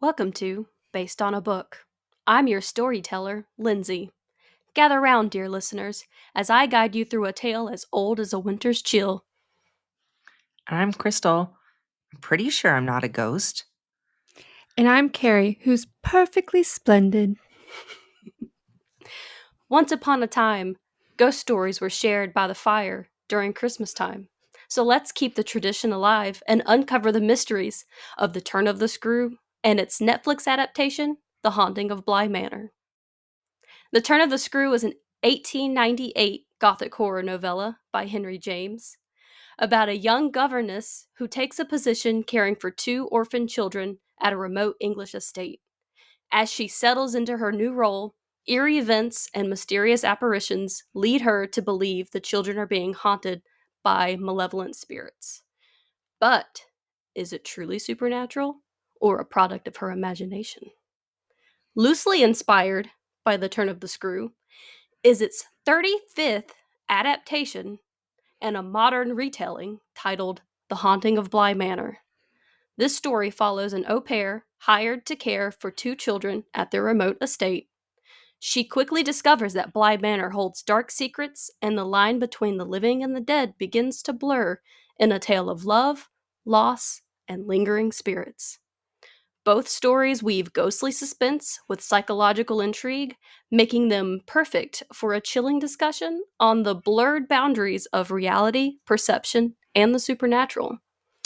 Welcome to Based on a Book. I'm your storyteller, Lindsey. Gather round, dear listeners, as I guide you through a tale as old as a winter's chill. I'm Crystal. I'm pretty sure I'm not a ghost. And I'm Keri, who's perfectly splendid. Once upon a time, ghost stories were shared by the fire during Christmas time. So let's keep the tradition alive and uncover the mysteries of The Turn of the Screw and its Netflix adaptation, The Haunting of Bly Manor. The Turn of the Screw is an 1898 Gothic horror novella by Henry James about a young governess who takes a position caring for two orphan children at a remote English estate. As she settles into her new role, eerie events and mysterious apparitions lead her to believe the children are being haunted by malevolent spirits. But is it truly supernatural or a product of her imagination? Loosely inspired by The Turn of the Screw is its 35th adaptation and a modern retelling titled The Haunting of Bly Manor. This story follows an au pair hired to care for two children at their remote estate. She quickly discovers that Bly Manor holds dark secrets, and the line between the living and the dead begins to blur in a tale of love, loss, and lingering spirits. Both stories weave ghostly suspense with psychological intrigue, making them perfect for a chilling discussion on the blurred boundaries of reality, perception, and the supernatural.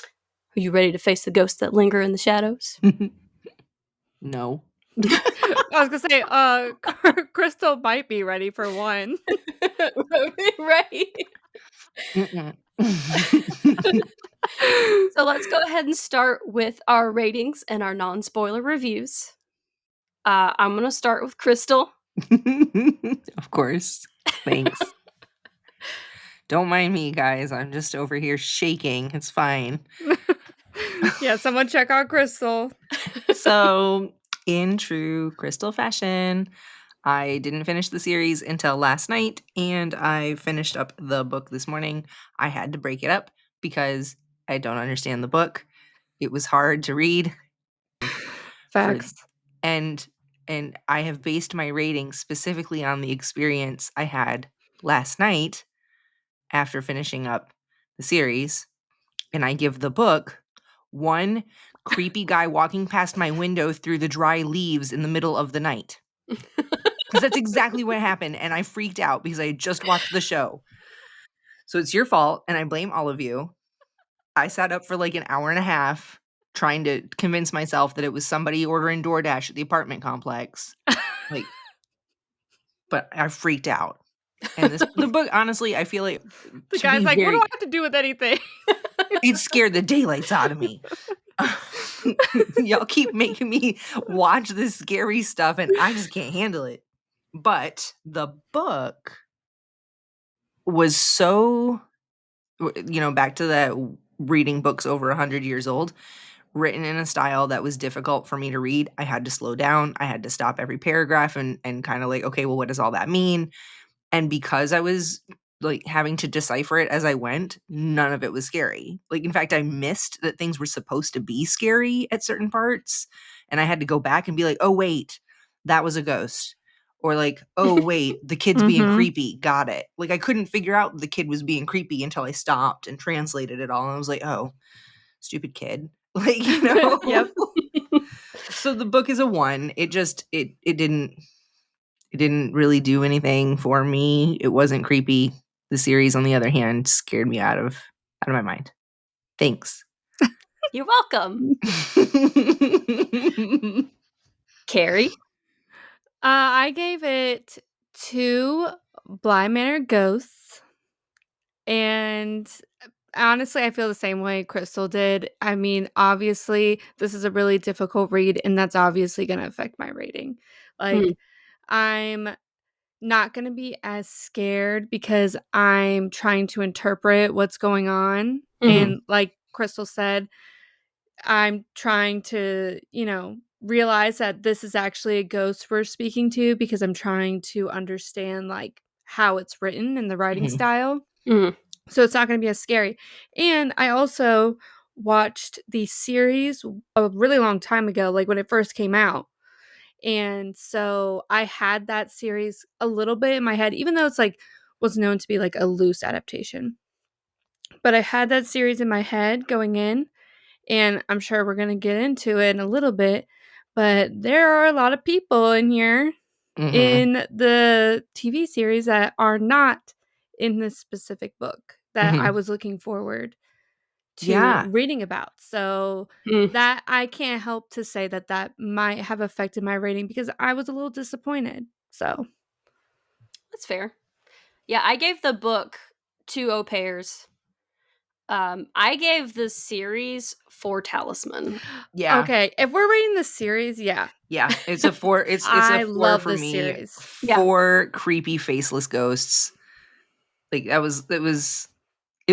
Are you ready to face the ghosts that linger in the shadows? No. I was gonna say, Crystal might be ready for one. Right. Mm-mm. So let's go ahead and start with our ratings and our non-spoiler reviews. I'm going to start with Crystal. Of course. Thanks. Don't mind me, guys. I'm just over here shaking. It's fine. Yeah, someone check out Crystal. So, in true Crystal fashion, I didn't finish the series until last night, and I finished up the book this morning. I had to break it up because I don't understand the book. It was hard to read. for Facts. and I have based my rating specifically on the experience I had last night after finishing up the series, and I give the book one creepy guy walking past my window through the dry leaves in the middle of the night. Because that's exactly what happened, and I freaked out because I had just watched the show. So it's your fault, and I blame all of you. I sat up for like an hour and a half trying to convince myself that it was somebody ordering DoorDash at the apartment complex. Like, but I freaked out. And the book, honestly, I feel like The to guy's be like, what do very, I have to do with anything? it scared the daylights out of me. Y'all keep making me watch this scary stuff, and I just can't handle it. But the book was so, back to that reading books over 100 years old, written in a style that was difficult for me to read. I had to slow down. I had to stop every paragraph and kind of like, okay, well, what does all that mean? And because I was like having to decipher it as I went, none of it was scary. Like, in fact, I missed that things were supposed to be scary at certain parts. And I had to go back and be like, oh, wait, that was a ghost. Or like, oh, wait, the kid's being creepy. Got it. Like, I couldn't figure out the kid was being creepy until I stopped and translated it all. And I was like, oh, stupid kid. Like, Yep. So the book is a 1. It didn't really do anything for me. It wasn't creepy. The series, on the other hand, scared me out of my mind. Thanks. You're welcome. Keri? I gave it 2 Bly Manor ghosts. And honestly, I feel the same way Crystal did. I mean, obviously, this is a really difficult read, and that's obviously going to affect my rating. Like, I'm not going to be as scared because I'm trying to interpret what's going on. And like Crystal said, I'm trying to, realize that this is actually a ghost we're speaking to because I'm trying to understand like how it's written and the writing style. So it's not going to be as scary. And I also watched the series a really long time ago, like when it first came out. And so I had that series a little bit in my head, even though it's like was known to be like a loose adaptation. But I had that series in my head going in, and I'm sure we're going to get into it in a little bit. But there are a lot of people in here Mhm. in the TV series that are not in this specific book that I Mhm. was looking forward to Yeah. reading about. So Mm, that I can't help to say that that might have affected my rating because I was a little disappointed. So, that's fair. Yeah, I gave the book 2 au pairs. I gave the series 4 talisman. Yeah. okay, if we're reading the series, yeah. Yeah. It's a 4 it's a I 4 love for this me. series. Yeah. 4 creepy faceless ghosts. Like it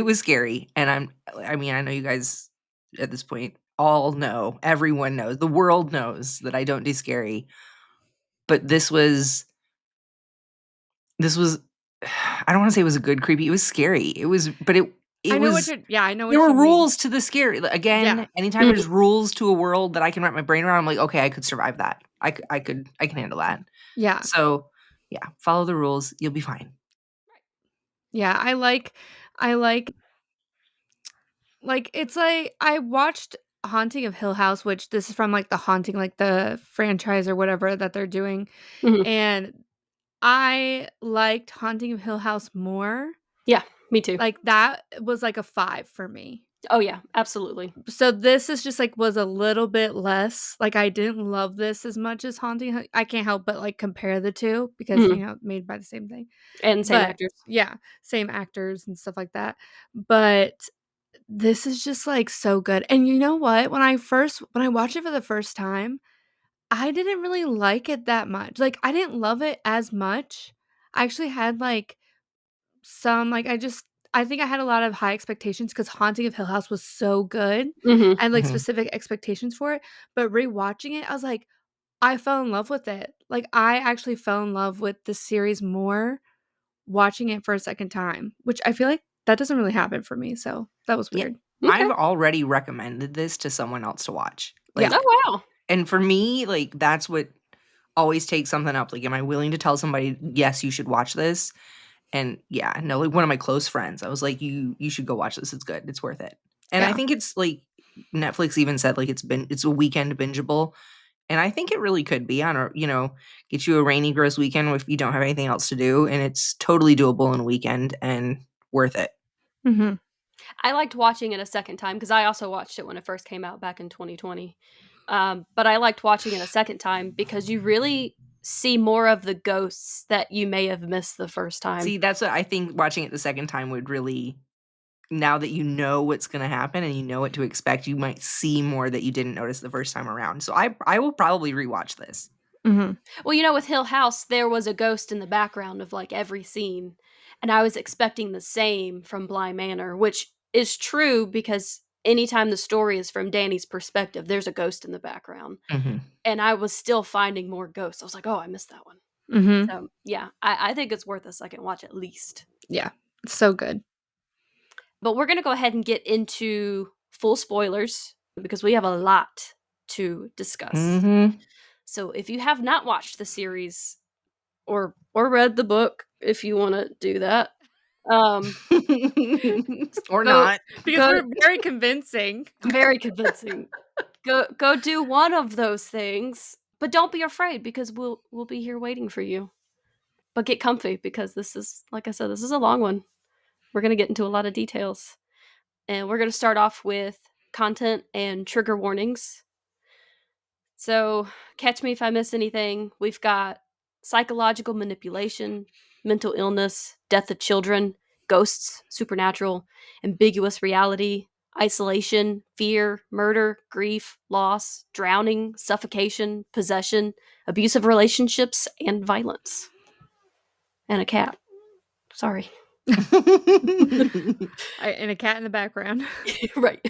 was scary, and I mean, I know you guys at this point all know, everyone knows, the world knows that I don't do scary, but this was I don't wanna say it was a good creepy, it was scary. It I know what was you're yeah, I know there what were you mean. rules to the scary. Again, Yeah. anytime Mhm. there's rules to a world that I can wrap my brain around, I'm like, "Okay, I could survive that. I can handle that." Yeah. So, yeah, follow the rules, you'll be fine. Yeah, I like it's like I watched Haunting of Hill House, which this is from like the Haunting like the franchise or whatever that they're doing, Mhm. and I liked Haunting of Hill House more. Yeah, me too. Like, that was like a 5 for me. Oh, yeah, absolutely. So this is just, like, was a little bit less. Like, I didn't love this as much as I can't help but, like, compare the 2 because, Mhm. made by the same thing. And same But actors. yeah, same actors and stuff like that. But this is just, like, so good. And you know what? When I watched it for the first time, I didn't really like it that much. Like, I didn't love it as much. I actually had, like, some like, I think I had a lot of high expectations because Haunting of Hill House was so good Mhm. and, like, Mhm. specific expectations for it, but rewatching it, I was like, I fell in love with it. Like, I actually fell in love with the series more watching it for a second time, which I feel like that doesn't really happen for me, so that was Yeah. weird. Okay. I've already recommended this to someone else to watch. Yeah. Like, Oh, wow. and for me, like, that's what always takes something up. Like, am I willing to tell somebody, "Yes, you should watch this?" And yeah, no, like, one of my close friends, I was like, you should go watch this. It's good. It's worth it." And I Yeah. think it's like Netflix even said, like, it's a weekend bingeable, and I think it really could be on a, get you a rainy, gross weekend if you don't have anything else to do, and it's totally doable in a weekend and worth it. Mhm. I liked watching it a second time because I also watched it when it first came out back in 2020. But I liked watching it a second time because you really see more of the ghosts that you may have missed the first time. See, that's what I think watching it the second time would really, now that you know what's gonna happen and you know what to expect, you might see more that you didn't notice the first time around. So I will probably rewatch this. Mhm. Well, with Hill House, there was a ghost in the background of like every scene, and I was expecting the same from Bly Manor, which is true because anytime the story is from Danny's perspective, there's a ghost in the background. Mhm. And I was still finding more ghosts. I was like, "Oh, I missed that one." Mhm. So, yeah, I think it's worth a second watch at least. Yeah. So good. But we're gonna go ahead and get into full spoilers because we have a lot to discuss. Mhm. So if you have not watched the series or read the book, if you wanna do that, um, Or go not. Because go we're very convincing. very convincing. Go do one of those things, but don't be afraid because we'll be here waiting for you. But get comfy because this is like I said, this is a long one. We're gonna get into a lot of details. And we're gonna start off with content and trigger warnings. So, catch me if I miss anything. We've got psychological manipulation, mental illness, death of children, ghosts, supernatural, ambiguous reality, isolation, fear, murder, grief, loss, drowning, suffocation, possession, abusive relationships, and violence. And a cat. Sorry. And a cat in the background. Right.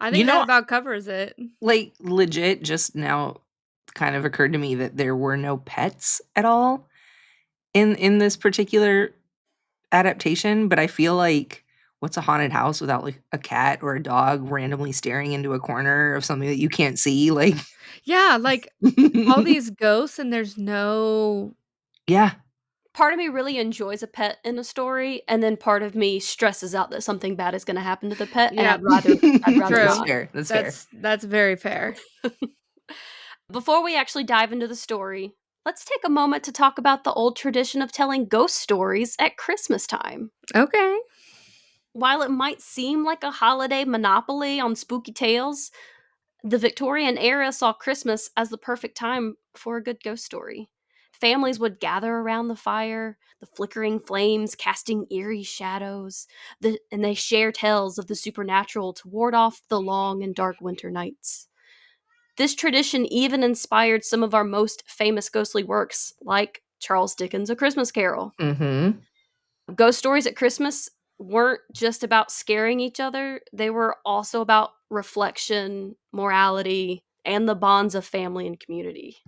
I You think that know, about covers it. like, legit just now kind of occurred to me that there were no pets at all in this particular adaptation, but I feel like what's a haunted house without like a cat or a dog randomly staring into a corner of something that you can't see? Like, Yeah, like, all these ghosts and there's no yeah. Part of me really enjoys a pet in a story, and then part of me stresses out that something bad is gonna happen to the pet, and Yep. I'd rather That's True. not. fair. That's fair. That's very fair. Before we actually dive into the story, let's take a moment to talk about the old tradition of telling ghost stories at Christmas time. Okay. While it might seem like a holiday monopoly on spooky tales, the Victorian era saw Christmas as the perfect time for a good ghost story. Families would gather around the fire, the flickering flames casting eerie shadows, and they share tales of the supernatural to ward off the long and dark winter nights. This tradition even inspired some of our most famous ghostly works, like Charles Dickens' A Christmas Carol. Mm-hmm. Ghost stories at Christmas weren't just about scaring each other, they were also about reflection, morality, and the bonds of family and community.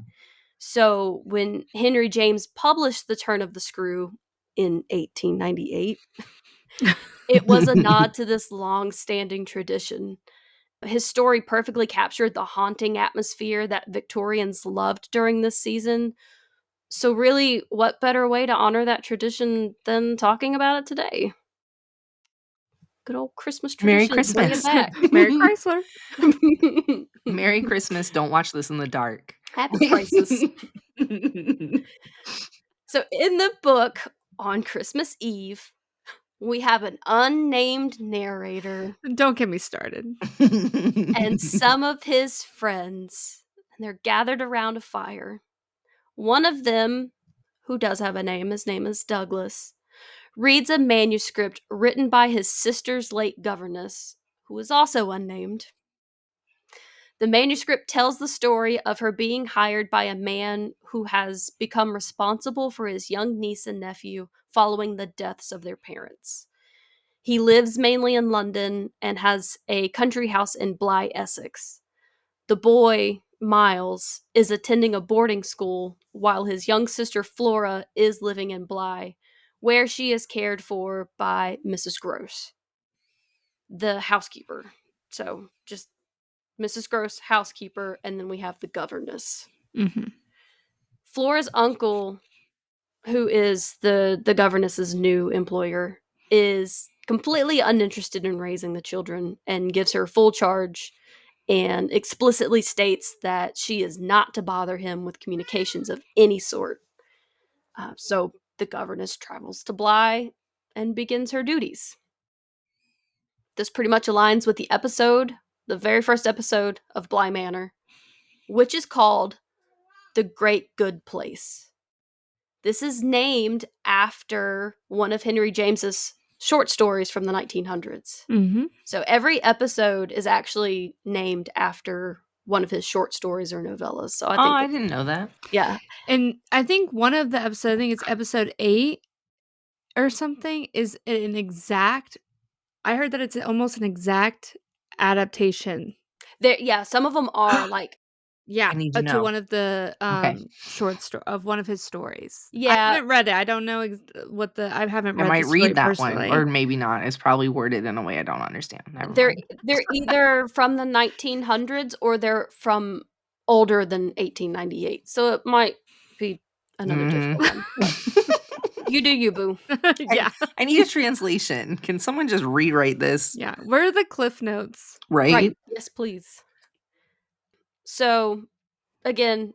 So when Henry James published The Turn of the Screw in 1898, it was a nod to this long standing tradition. His story perfectly captured the haunting atmosphere that Victorians loved during this season. So, really, what better way to honor that tradition than talking about it today? Good old Christmas Merry traditions, bring it Christmas. back. Merry Chrysler. Merry Christmas. Don't watch this in the dark. Happy crisis. So, in the book on Christmas Eve, we have an unnamed narrator Don't get me started. and some of his friends, and they're gathered around a fire. One of them, who does have a name, his name is Douglas, reads a manuscript written by his sister's late governess, who is also unnamed. The manuscript tells the story of her being hired by a man who has become responsible for his young niece and nephew following the deaths of their parents. He lives mainly in London and has a country house in Bly, Essex. The boy, Miles, is attending a boarding school while his young sister Flora is living in Bly, where she is cared for by Mrs. Gross, the housekeeper. So just Mrs. Gross, housekeeper, and then we have the governess. Mhm. Flora's uncle, who is the governess's new employer, is completely uninterested in raising the children and gives her full charge and explicitly states that she is not to bother him with communications of any sort. So the governess travels to Bly and begins her duties. This pretty much aligns with the very first episode of Bly Manor, which is called The Great Good Place. This is named after one of Henry James's short stories from the 1900s. Mhm. So every episode is actually named after one of his short stories or novellas. So I Oh, think I that's, didn't know that. yeah. And I think one of the episodes, I think it's episode 8 or something, is an exact I heard that it's almost an exact adaptation. Some of them are like, Yeah, I need to to know. one of the, Okay. of one of his stories. I yeah, haven't read it, I don't know I haven't I read the might story read that one, personally. or maybe not. It's probably worded in a way I don't understand. Never they're mind. they're either from the 1900s or they're from older than 1898. So it might be another Mhm. difficult one, but you do you, boo. I Yeah, I need a translation. Can someone just rewrite this? yeah. Where are the cliff notes? Right. Right? Yes, please. So again,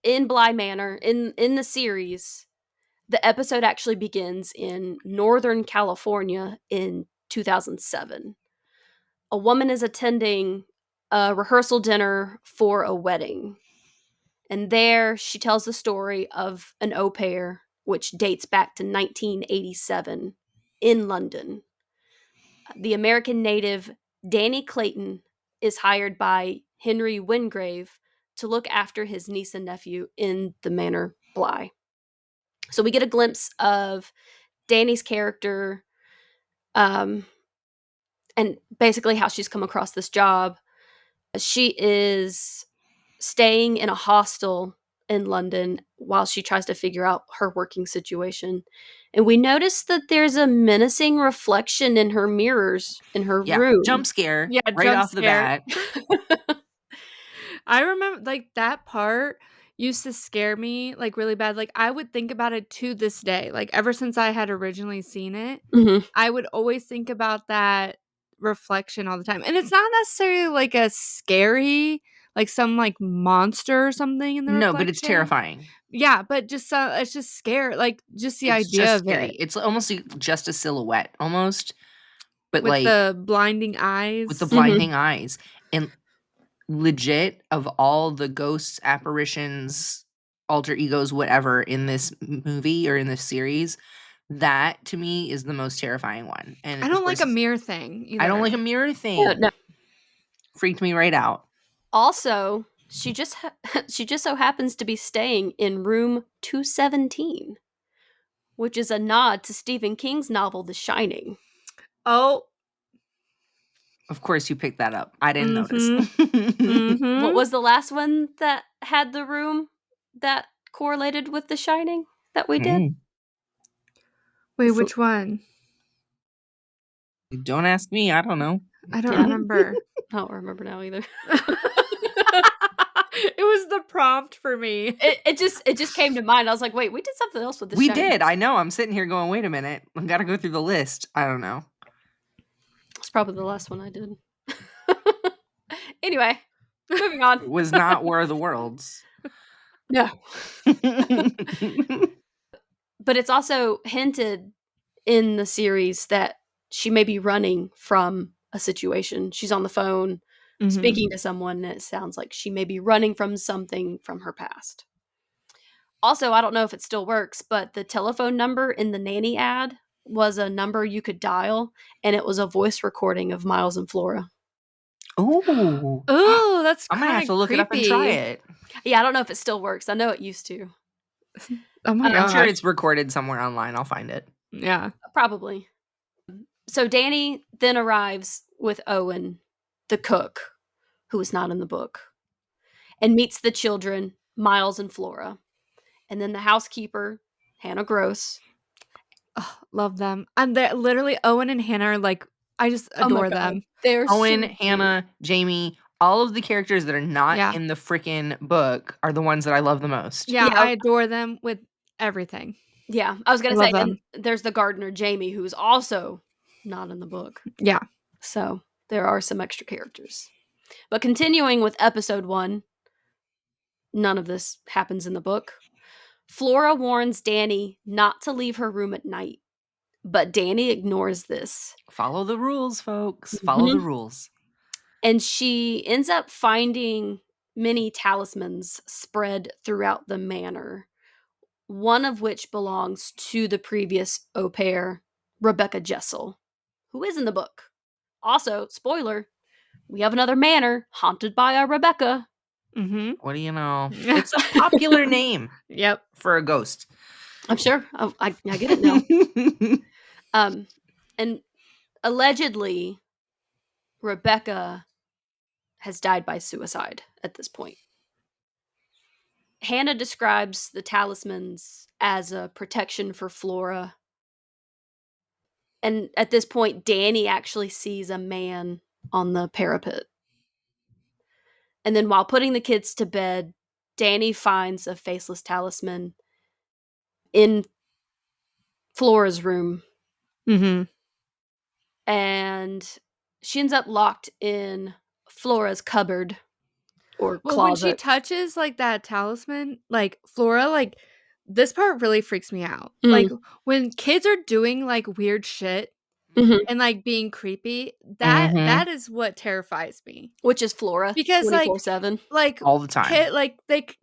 in Bly Manor, in the series, the episode actually begins in Northern California in 2007. A woman is attending a rehearsal dinner for a wedding. And there she tells the story of an au pair, which dates back to 1987 in London. The American native Danny Clayton is hired by Henry Wingrave to look after his niece and nephew in the manor Bly. So we get a glimpse of Danny's character, um, and basically how she's come across this job. She is staying in a hostel in London while she tries to figure out her working situation. And we notice that there's a menacing reflection in her mirrors in her room. Jump scare. Yeah, right jump off the scare. bat. I remember, like, that part used to scare me, like, really bad. Like, I would think about it to this day. Like, ever since I had originally seen it, Mhm. I would always think about that reflection all the time. And it's not necessarily, like, a scary, like, some, like, monster or something in the No, reflection. but it's terrifying. Yeah, but just, it's just scary. Like, just the It's idea just of scary. it. It's almost just a silhouette, almost. But, With like, the blinding eyes. with the Mhm. blinding eyes. And legit, of all the ghosts, apparitions, alter egos, whatever, in this movie or in this series, that, to me, is the most terrifying one. And, I of don't like course, a mirror thing either. I don't like a mirror Yeah, thing. no. Freaked me right out. Also, she just so happens to be staying in room 217, which is a nod to Stephen King's novel The Shining. Oh. Of course you picked that up. I didn't notice. Mhm. What was the last one that had the room that correlated with The Shining that we did? Wait, So- which one? Don't ask me. I don't know. I don't Yeah. remember. I don't remember now either. It was the prompt for me. It just came to mind. I was like, wait, we did something else with The We Shining. did. I know. I'm sitting here going, wait a minute. I gotta go through the list. I don't know. It's probably the last one I did. Anyway, moving on. It was not War of the Worlds. No. But it's also hinted in the series that she may be running from a situation. She's on the phone speaking to someone, and it sounds like she may be running from something from her past. Also, I don't know if it still works, but the telephone number in the nanny ad was a number you could dial, and it was a voice recording of Miles and Flora. Oh. Oh, that's I'm gonna have to kinda look it up and try creepy. it. Yeah, I don't know if it still works. I know it used to. Oh my I'm sure gosh. it's recorded somewhere online. I'll find it. Yeah. Probably. So Danny then arrives with Owen, the cook, who is not in the book, and meets the children, Miles and Flora. And then the housekeeper, Hannah Gross. Oh, love them. And they're literally Owen and Hannah are like, I just Oh my adore God. them. They're Owen, so cute. Hannah, Jamie, all of the characters that are not Yeah. in the freaking book are the ones that I love the most. Yeah, Yeah. I adore them with everything. Yeah, I was I gonna love say, them. and there's the gardener Jamie, who's also not in the book. Yeah. So there are some extra characters. But continuing with episode 1, none of this happens in the book. Flora warns Danny not to leave her room at night, but Danny ignores this. Follow the rules, folks. Follow the rules. And she ends up finding many talismans spread throughout the manor, one of which belongs to the previous au pair, Rebecca Jessel, who is in the book. Also, spoiler, we have another manor haunted by a Rebecca. Mm-hmm. What do you know? It's a popular name Yep. for a ghost. I'm sure. I get it now. And allegedly, Rebecca has died by suicide at this point. Hannah describes the talismans as a protection for Flora. And at this point, Danny actually sees a man on the parapet. And then while putting the kids to bed, Danny finds a faceless talisman in Flora's room. Mm-hmm. And she ends up locked in Flora's cupboard or Well, when she closet. touches, like, that talisman, like, Flora, like, this part really freaks me out. Like, when kids are doing, like, weird shit Mhm. and, like, being creepy, Mhm. that is what terrifies me. Which is Flora. Because, like 24/7. like, All the time.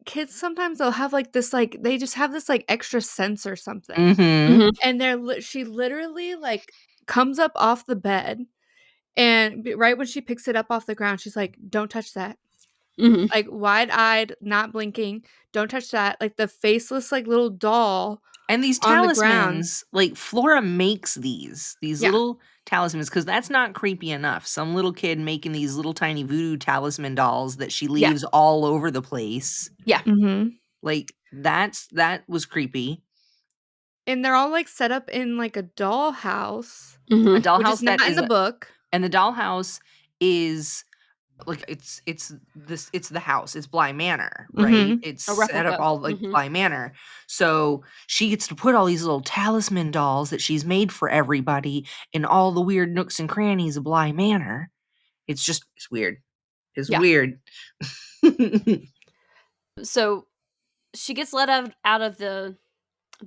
kids sometimes they'll have, like, this, like they just have this, like, extra sense or something. Mm-hmm. And she literally, like, comes up off the bed, and right when she picks it up off the ground, she's like, "Don't touch that." Mhm. Like, wide-eyed, not blinking, "Don't touch that." Like, the faceless, like, little doll And these on the ground. talismans, like, Flora makes these Yeah. little talismans, because that's not creepy enough. Some little kid making these little tiny voodoo talisman dolls that she leaves all over the place. Yeah. Mhm. Like, that was creepy. And they're all, like, set up in, like, a dollhouse, A Mhm. which is dollhouse that not in is the book. and the dollhouse is like it's the house. It's Bly Manor, right? Mhm. It's A set up replica. all like Mhm. Bly Manor. So she gets to put all these little talisman dolls that she's made for everybody in all the weird nooks and crannies of Bly Manor. It's weird. It's Yeah. weird. So she gets let out of the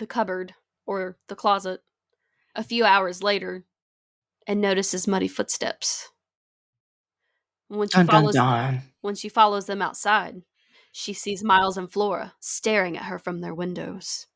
cupboard or the closet a few hours later and notices muddy footsteps. When she Dun dun follows dun. when she follows them outside, she sees Miles and Flora staring at her from their windows.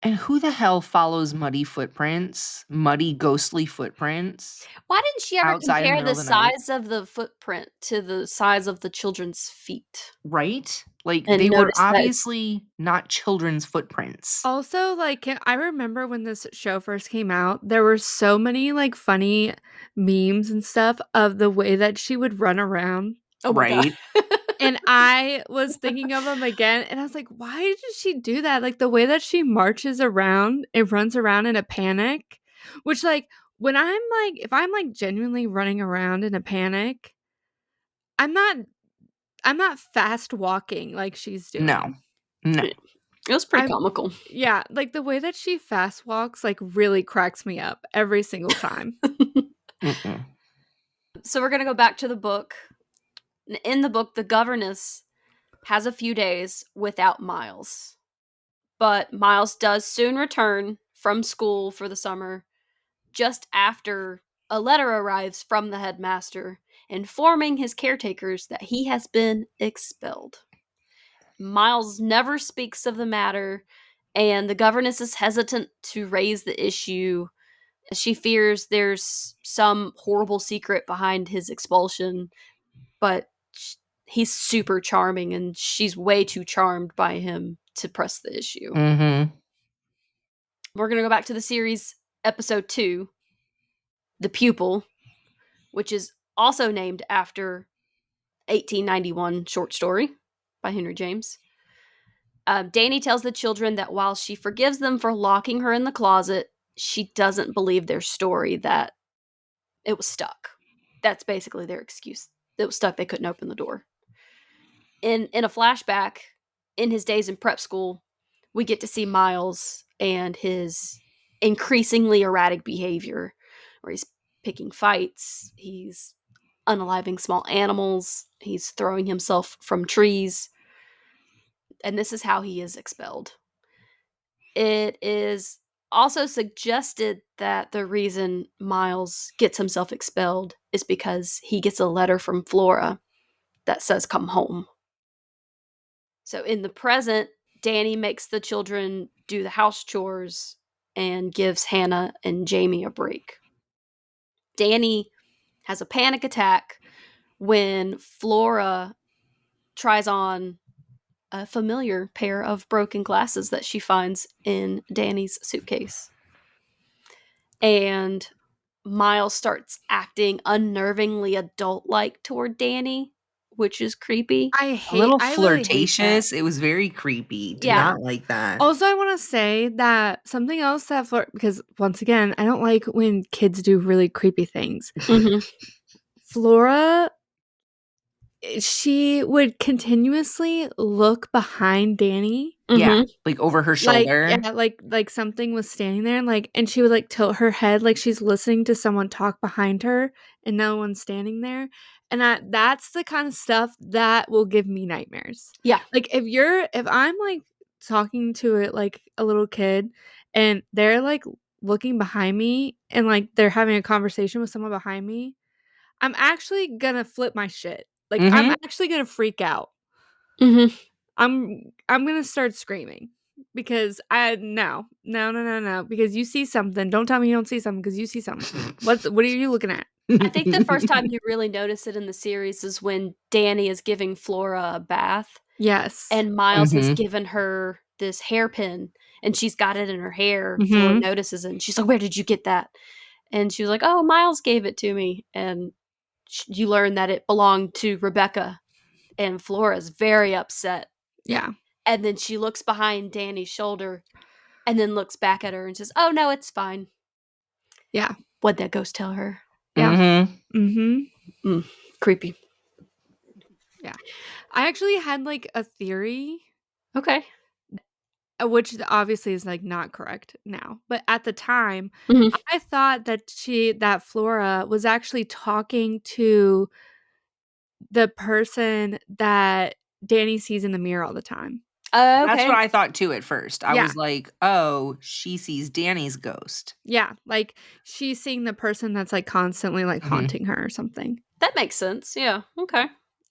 And who the hell follows muddy footprints? Muddy ghostly footprints Why didn't she ever outside in the compare middle the of the night? size of the footprint to the size of the children's feet Right? Like and they were notice that it's obviously not children's footprints. Also, like, I remember when this show first came out, there were so many, like, funny memes and stuff of the way that she would run around, oh my god. Right? and I was thinking of them again, and I was like, "Why did she do that?" Like, the way that she marches around and runs around in a panic, which, like, when I'm, like if I'm, like, genuinely running around in a panic, I'm not I'm not fast walking like she's No. doing. No. It was pretty I'm comical. Yeah, like, the way that she fast walks, like, really cracks me up every single time. Mm-mm. So we're gonna go back to the book. In the book, the governess has a few days without Miles. But Miles does soon return from school for the summer, just after a letter arrives from the headmaster informing his caretakers that he has been expelled. Miles never speaks of the matter, and the governess is hesitant to raise the issue. She fears there's some horrible secret behind his expulsion, but he's super charming, and she's way too charmed by him to press the issue. Mm-hmm. We're going to go back to the series, episode 2, The Pupil, which is also named after 1891 short story by Henry James. Danny tells the children that while she forgives them for locking her in the closet, she doesn't believe their story that it was stuck. That's basically their excuse. It was stuck. They couldn't open the door. In a flashback, in his days in prep school, we get to see Miles and his increasingly erratic behavior, where he's picking fights, he's unaliving small animals, he's throwing himself from trees, and this is how he is expelled. It is also suggested that the reason Miles gets himself expelled is because he gets a letter from Flora that says, "Come home." So in the present, Danny makes the children do the house chores and gives Hannah and Jamie a break. Danny has a panic attack when Flora tries on a familiar pair of broken glasses that she finds in Danny's suitcase. And Miles starts acting unnervingly adult like toward Danny, which is creepy. A little I really hate that. flirtatious. It was very creepy. Did Yeah. not like that. Also, I wanna say that something else that because once again, I don't like when kids do really creepy things. Mhm. Flora, she would continuously look behind Danny, Yeah, Mhm. like over her like shoulder. yeah, like something was standing there, and, and she would, like, tilt her head like she's listening to someone talk behind her, and no one's standing there, and that's the kind of stuff that will give me nightmares. Yeah. Like, if I'm, like, talking to it like a little kid, and they're, like, looking behind me, and, like, they're having a conversation with someone behind me, I'm actually gonna flip my shit. Like, I'm Mhm. actually gonna freak out. Mhm. I'm gonna start screaming because no, because you see something. Don't tell me you don't see something because you see something. What are you looking at? I think the first time you really notice it in the series is when Danny is giving Flora a bath Yes. and Miles has Mhm. given her this hairpin and she's got it in her hair. Flora Mhm. notices it and she's like, "Where did you get that?" And she was like, "Oh, Miles gave it to me." And you learn that it belonged to Rebecca, and Flora's very upset. Yeah. And then she looks behind Danny's shoulder and then looks back at her and says, "Oh no, it's fine." Yeah. What'd that ghost tell her? Yeah. Mm-hmm. Creepy. Yeah. I actually had like a theory, Okay. which obviously is like not correct now, but at the time, Mhm. I thought that Flora was actually talking to the person that Danny sees in the mirror all the time. That's Okay. what I thought too at first. I Yeah. was like, oh, she sees Danny's ghost. Yeah, like she's seeing the person that's like constantly like Mhm. haunting her or something. That makes sense. Yeah. Okay.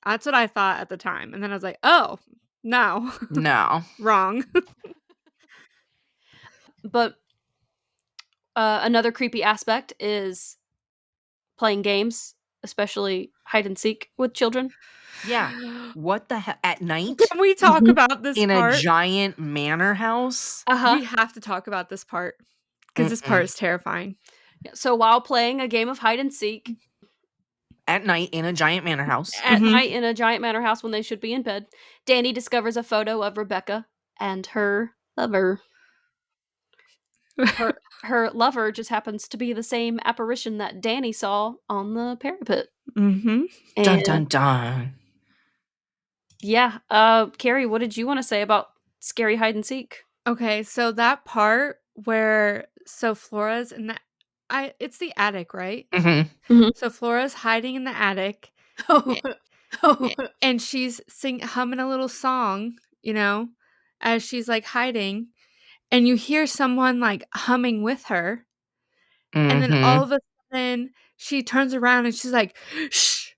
That's what I thought at the time. And then I was like, oh, no, No. wrong. But another creepy aspect is playing games, especially hide and seek with children. Yeah. What the hell? At night? Can we talk Mhm. about this In a part? giant manor house? Uh-huh. We have to talk about this part because this Mm-mm. part is terrifying. So while playing a game of hide and seek At night in a giant manor house. at Mhm. night in a giant manor house when they should be in bed, Danny discovers a photo of Rebecca and her lover. Her lover just happens to be the same apparition that Danny saw on the parapet. Mm-hmm. Dun And dun dun. yeah, Keri, what did you want to say about scary hide and seek? Okay, so that part where Flora's in the it's the attic, right? Mm-hmm. So Flora's hiding in the attic Oh, oh. and she's humming a little song, as she's like hiding, and you hear someone like humming with her, and then all Mm-hmm. of a sudden she turns around and she's like, shh,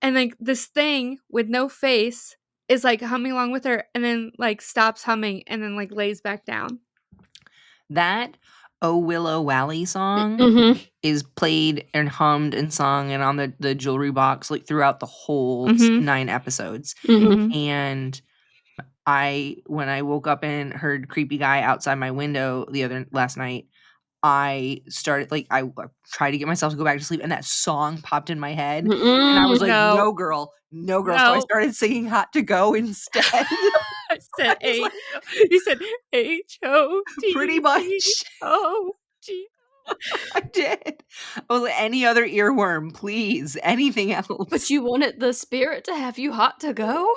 and like this thing with no face is like humming along with her, and then like stops humming and then like lays back down. That Oh Willow Wally song Mhm. is played and hummed and sung and on the jewelry box like throughout the whole Mhm. 9 episodes. Mhm. Mhm. And when I woke up and heard creepy guy outside my window last night, I started like I tried to get myself to go back to sleep and that song popped in my head and I was like, No. no girl, no girl. So I No. started singing Hot to Go instead. I said I was like, you said H-O-T-T-O-G. pretty much. I did. I was like, any other earworm, please. Anything else. But you wanted the spirit to have you hot to go?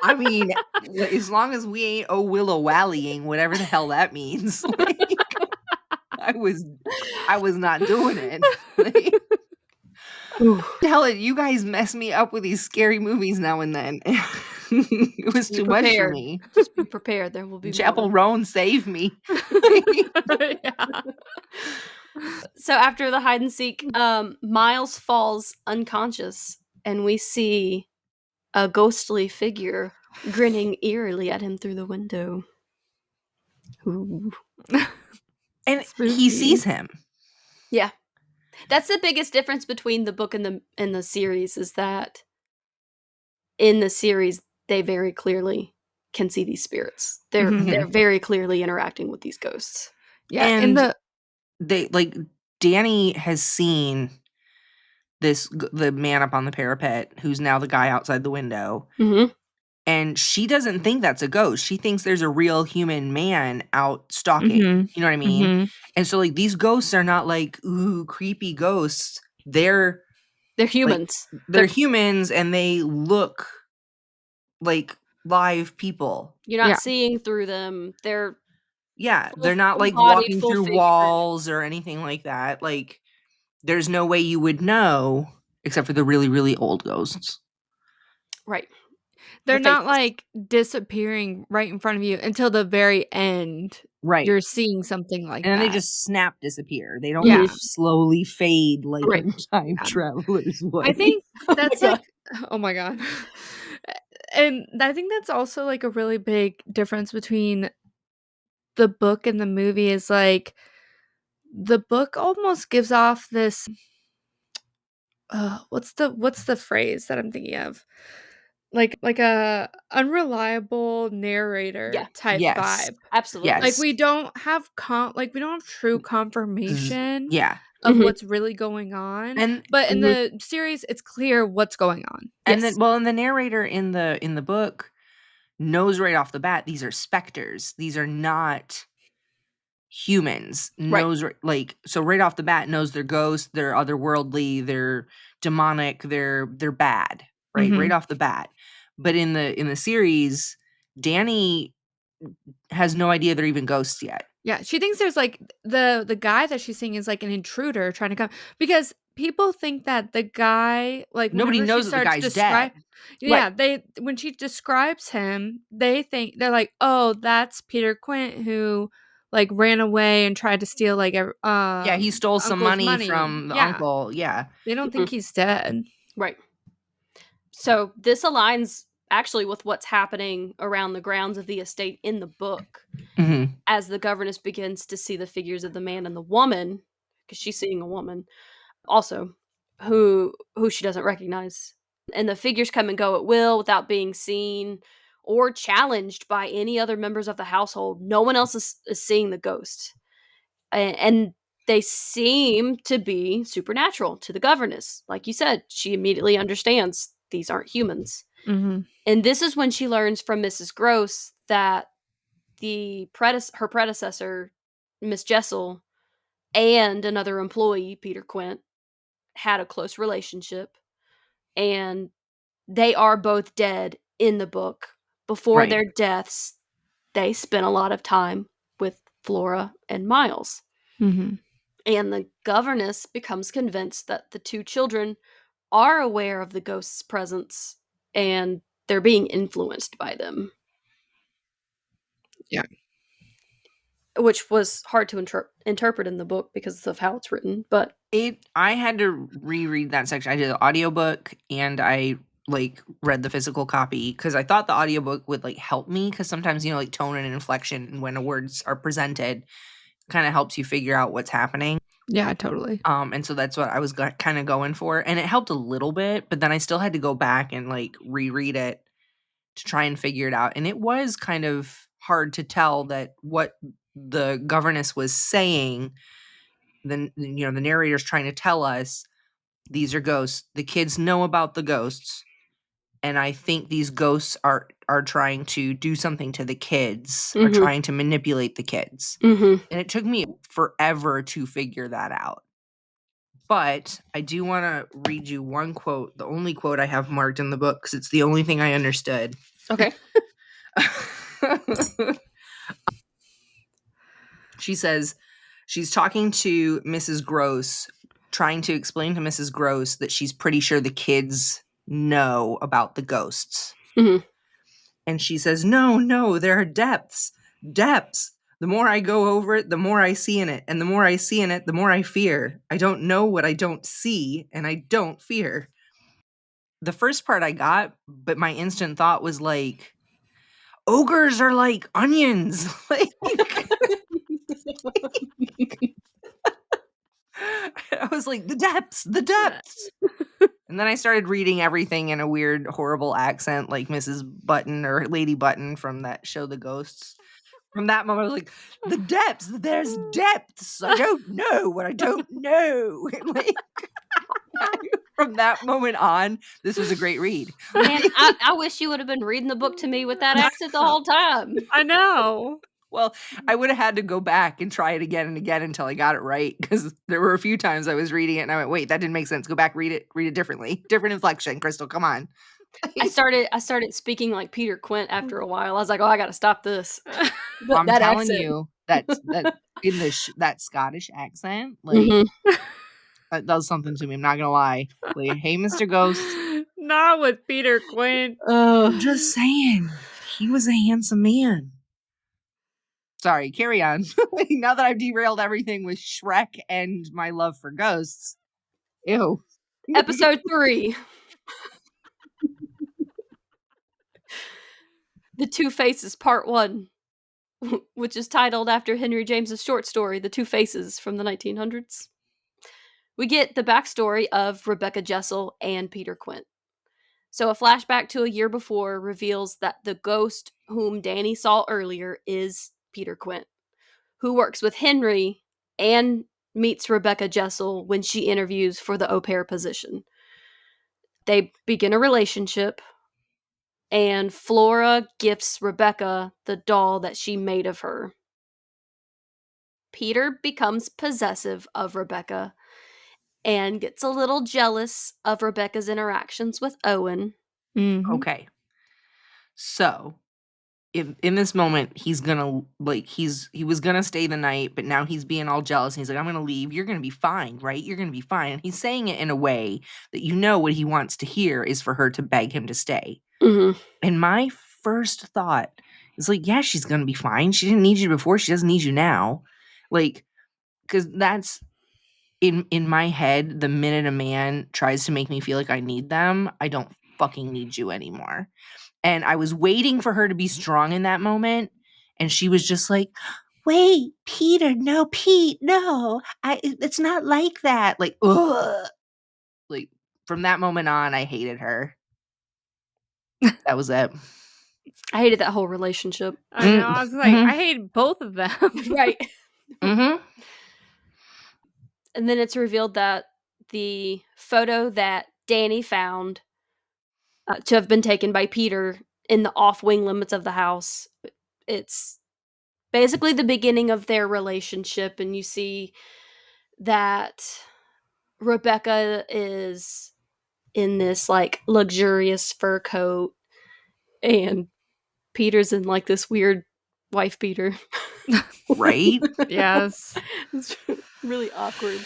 I mean, as long as we ain't Oh Willow Wallying, whatever the hell that means. Like, I was not doing it. Like, tell it, you guys mess me up with these scary movies now and then. It was Be too much for prepared. me. Just be prepared. There will be Chapel more. Roan, save me. Yeah. So after the hide and seek, Miles falls unconscious, and we see a ghostly figure grinning eerily at him through the window. Ooh. And he Spooky. sees him. Yeah. That's the biggest difference between the book and the series is that in the series they very clearly can see these spirits. They're Mhm. they're very clearly interacting with these ghosts. Yeah, And they like Danny has seen the man up on the parapet who's now the guy outside the window. Mhm. And she doesn't think that's a ghost. She thinks there's a real human man out stalking. Mhm. You know what I mean? Mhm. And so like these ghosts are not like, ooh, creepy ghosts. They're They're they're humans and they look like live people. You're not Yeah. seeing through them. They're Yeah, full they're not like body, walking full through figure. walls or anything like that. Like there's no way you would know except for the really, really old ghosts. Right. They're The not faces. like disappearing right in front of you until the very end. Right. You're seeing something like And then that. they just snap disappear. They don't Yeah. like slowly fade like Right. a time Yeah. traveler's would. I think Oh my that's God. like oh my god. And I think that's also like a really big difference between the book and the movie is like the book almost gives off this what's the phrase that I'm thinking of? Like a unreliable narrator Yeah. type Yes. vibe. Absolutely. Like Yes. we don't have true Z- confirmation Yeah. of Mhm. what's really going on. And But in Mhm. the series it's clear what's going on. and Yes. then well, and the narrator in the book knows right off the bat these are specters. These are not humans, knows like, so right off the bat knows they're ghosts, they're otherworldly, they're demonic, they're bad, right? Mhm. Right off the bat. But in the series, Danny has no idea they're even ghosts yet. Yeah, she thinks there's, like, the guy that she's seeing is, like, an intruder trying to come because people think that the guy, like, Nobody whenever she knows that the starts guy's dead. yeah, they when she describes him, they're like, "Oh, that's Peter Quint who, like, ran away and tried to steal, like, Yeah, he stole some uncle's money money." from the Yeah, uncle. Yeah. they don't think Mhm. he's dead. Right. So this aligns actually with what's happening around the grounds of the estate in the book Mm-hmm. as the governess begins to see the figures of the man and the woman, because she's seeing a woman also who she doesn't recognize. And the figures come and go at will without being seen or challenged by any other members of the household. No one else is seeing the ghost. And they seem to be supernatural to the governess. Like you said, she immediately understands these aren't humans. Mhm. And this is when she learns from Mrs. Gross that her predecessor, Miss Jessel, and another employee, Peter Quint, had a close relationship, and they are both dead in the book. Before Right. their deaths, they spent a lot of time with Flora and Miles. Mhm. And the governess becomes convinced that the two children are aware of the ghost's presence and they're being influenced by them. Yeah. Which was hard to interpret in the book because of how it's written, but I had to reread that section. I did the audiobook and I like read the physical copy because I thought the audiobook would like help me because sometimes, you know, like tone and inflection when words are presented kind of helps you figure out what's happening. Yeah, totally. And so that's what I was kind of going for, and it helped a little bit, but then I still had to go back and like reread it to try and figure it out. And it was kind of hard to tell that what the governess was saying, then, you know, the narrator's trying to tell us these are ghosts. The kids know about the ghosts, and I think these ghosts are trying to do something to the kids, are Mhm. trying to manipulate the kids. Mhm. And it took me forever to figure that out. But I do want to read you one quote, the only quote I have marked in the book because it's the only thing I understood. Okay. She says she's talking to Mrs. Gross, trying to explain to Mrs. Gross that she's pretty sure the kids know about the ghosts. Mhm. And she says, no, there are depths. The more I go over it, the more I see in it. And the more I see in it, the more I fear. I don't know what I don't see, and I don't fear. The first part I got, but my instant thought was like, ogres are like onions. Like, I was like, the depths. And then I started reading everything in a weird, horrible accent, like Mrs. Button or Lady Button from that show, The Ghosts. From that moment, I was like, the depths, there's depths. I don't know what I don't know. And like, from that moment on, this was a great read. Man, I wish you would have been reading the book to me with that accent the whole time. I know. Well, I would have had to go back and try it again and again until I got it right because there were a few times I was reading it and I went, wait, that didn't make sense. Go back, read it differently. Different inflection, Crystal, come on. I started speaking like Peter Quint after a while. I was like, "Oh, I gotta stop this." But I'm that telling accent. you, that in the that Scottish accent, like, Mhm. that does something to me, I'm not gonna lie. Like, "Hey, Mr. Ghost." Not with Peter Quint. I'm just saying, he was a handsome man. Sorry, carry on. Now that I've derailed everything with Shrek and my love for ghosts. Ew. Episode 3. The Two Faces Part 1, which is titled after Henry James's short story, The Two Faces from the 1900s. We get the backstory of Rebecca Jessel and Peter Quint. So a flashback to a year before reveals that the ghost whom Danny saw earlier is Peter Quint, who works with Henry and meets Rebecca Jessel when she interviews for the au pair position. They begin a relationship, and Flora gifts Rebecca the doll that she made of her. Peter becomes possessive of Rebecca and gets a little jealous of Rebecca's interactions with Owen. Mhm. Okay. So, in this moment, he's gonna he was gonna stay the night, but now he's being all jealous. And he's like, "I'm gonna leave. You're gonna be fine, right? You're gonna be fine." And he's saying it in a way that what he wants to hear is for her to beg him to stay. Mm-hmm. And my first thought is like, "Yeah, she's gonna be fine. She didn't need you before. She doesn't need you now." Like, because that's in my head. The minute a man tries to make me feel like I need them, I don't fucking need you anymore. And I was waiting for her to be strong in that moment, and she was just like, "Wait, Peter, no, Pete, no. It's not like that." Like, ugh. Like, from that moment on, I hated her. That was it. I hated that whole relationship. I know. I was like, Mhm. I hate both of them. Right. Mhm. And then it's revealed that the photo that Danny found to have been taken by Peter in the off-wing limits of the house, it's basically the beginning of their relationship, and you see that Rebecca is in this, like, luxurious fur coat, and Peter's in, like, this weird wife beater. Right? Yes. It's really awkward.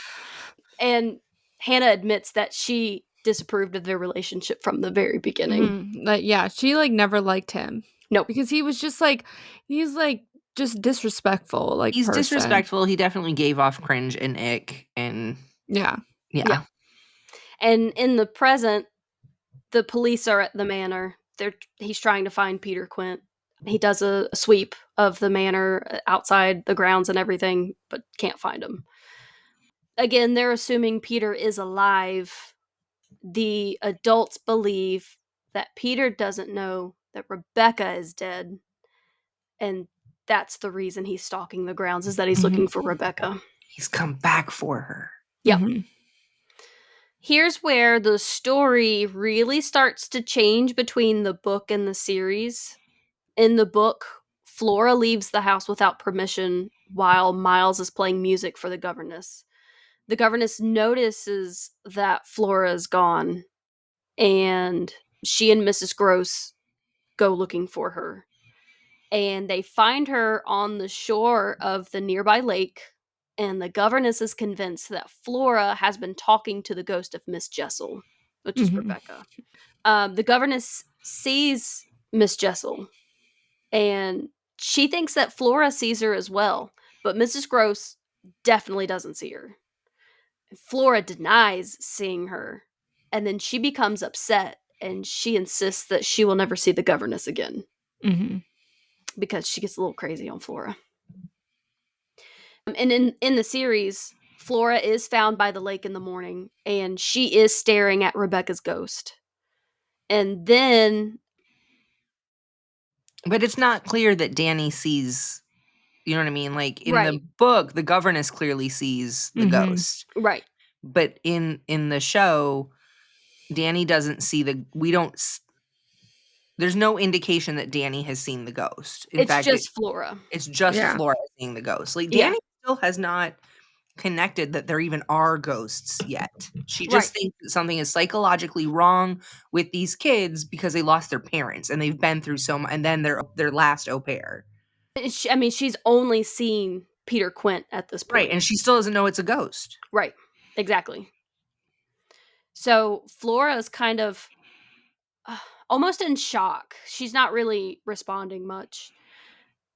And Hannah admits that she disapproved of their relationship from the very beginning. Like, yeah, she, like, never liked him Nope. because he was just, like he's, like, just disrespectful, like, He's person. disrespectful. He definitely gave off cringe and ick, and Yeah. Yeah. yeah. And in the present, the police are at the manor. He's trying to find Peter Quint. He does a sweep of the manor outside the grounds and everything, but can't find him. Again, they're assuming Peter is alive. The adults believe that Peter doesn't know that Rebecca is dead, and that's the reason he's stalking the grounds, is that he's looking for Rebecca. He's come back for her. Yep. Mhm. Here's where the story really starts to change between the book and the series. In the book, Flora leaves the house without permission while Miles is playing music for the governess. The governess notices that Flora is gone, and she and Mrs. Gross go looking for her. And they find her on the shore of the nearby lake, and the governess is convinced that Flora has been talking to the ghost of Miss Jessel, which is Mhm. Rebecca. The governess sees Miss Jessel, and she thinks that Flora sees her as well, but Mrs. Gross definitely doesn't see her. Flora denies seeing her, and then she becomes upset, and she insists that she will never see the governess again Mhm. because she gets a little crazy on Flora. And in the series, Flora is found by the lake in the morning, and she is staring at Rebecca's ghost. And then, But it's not clear that Danny sees, you know what I mean? Like, in the right, book, the governess clearly sees the Mhm. ghost. right, But in the show, Danny doesn't see we don't there's no indication that Danny has seen the ghost. In it's fact, just Flora. it's just Yeah. Flora seeing the ghost. Like, Yeah, Danny still has not connected that there even are ghosts yet. She right. just thinks that something is psychologically wrong with these kids because they lost their parents and they've been through so much, and then their last au pair. I mean, she's only seen Peter Quint at this Right, point. and she still doesn't know it's a ghost. Right, exactly. So Flora is kind of almost in shock. She's not really responding much.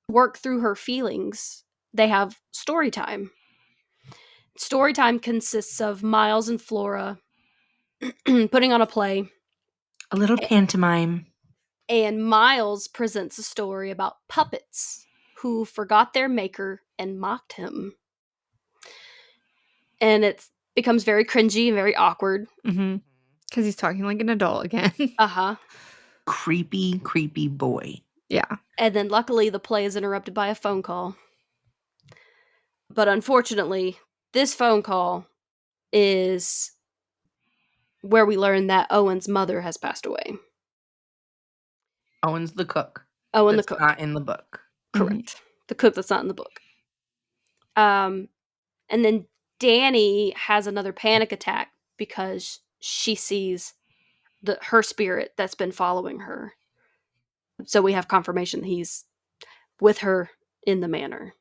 Work through her feelings. They have story time. Story time consists of Miles and Flora putting on a play, A little pantomime. and Miles presents a story about puppets who forgot their maker and mocked him. And it becomes very cringy and very awkward. Mhm. 'Cause he's talking like an adult again. Uh-huh. Creepy, creepy boy. Yeah. And then luckily the play is interrupted by a phone call. But unfortunately, this phone call is where we learn that Owen's mother has passed away. Owen's the cook. Owen the That's cook. not in the book. Mhm. Correct. The cook that's not in the book. And then Danny has another panic attack because she sees her spirit that's been following her. So we have confirmation that he's with her in the manor.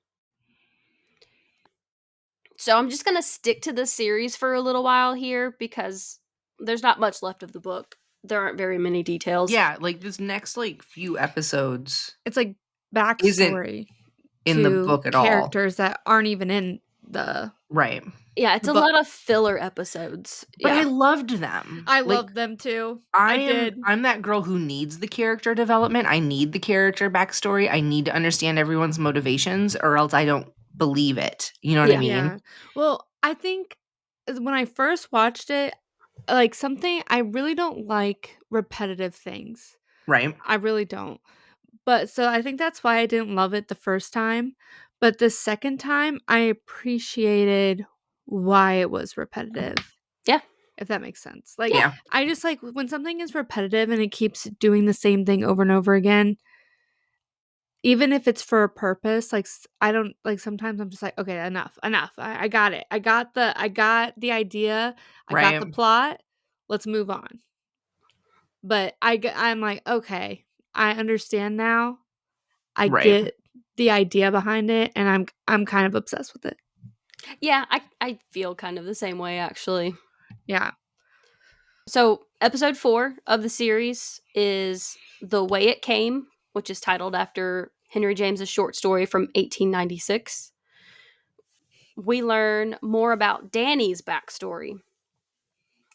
So I'm just going to stick to the series for a little while here because there's not much left of the book. There aren't very many details. Yeah, like this next like few episodes It's like isn't backstory in the to book at all. characters that aren't even in the Right. Yeah, it's a But- lot of filler episodes. But Yeah. I loved them. I Like, loved them too. I did. I'm that girl who needs the character development. I need the character backstory. I need to understand everyone's motivations or else I don't believe it. You know what I Yeah. mean? Yeah. Well, I think when I first watched it, like something I really don't like repetitive things. Right. I really don't. But so I think that's why I didn't love it the first time. But the second time, I appreciated why it was repetitive. Yeah. If that makes sense. Like, Yeah. I just like when something is repetitive and it keeps doing the same thing over and over again, even if it's for a purpose, like I don't like sometimes I'm just like, okay, enough. I got it. I got the idea. I got the Right. plot. Let's move on. But I'm like, okay, I understand now. I Right. get the idea behind it, and I'm kind of obsessed with it. Yeah, I feel kind of the same way, actually. Yeah. So, episode 4 of the series is The Way It Came, which is titled after Henry James's short story from 1896. We learn more about Danny's backstory.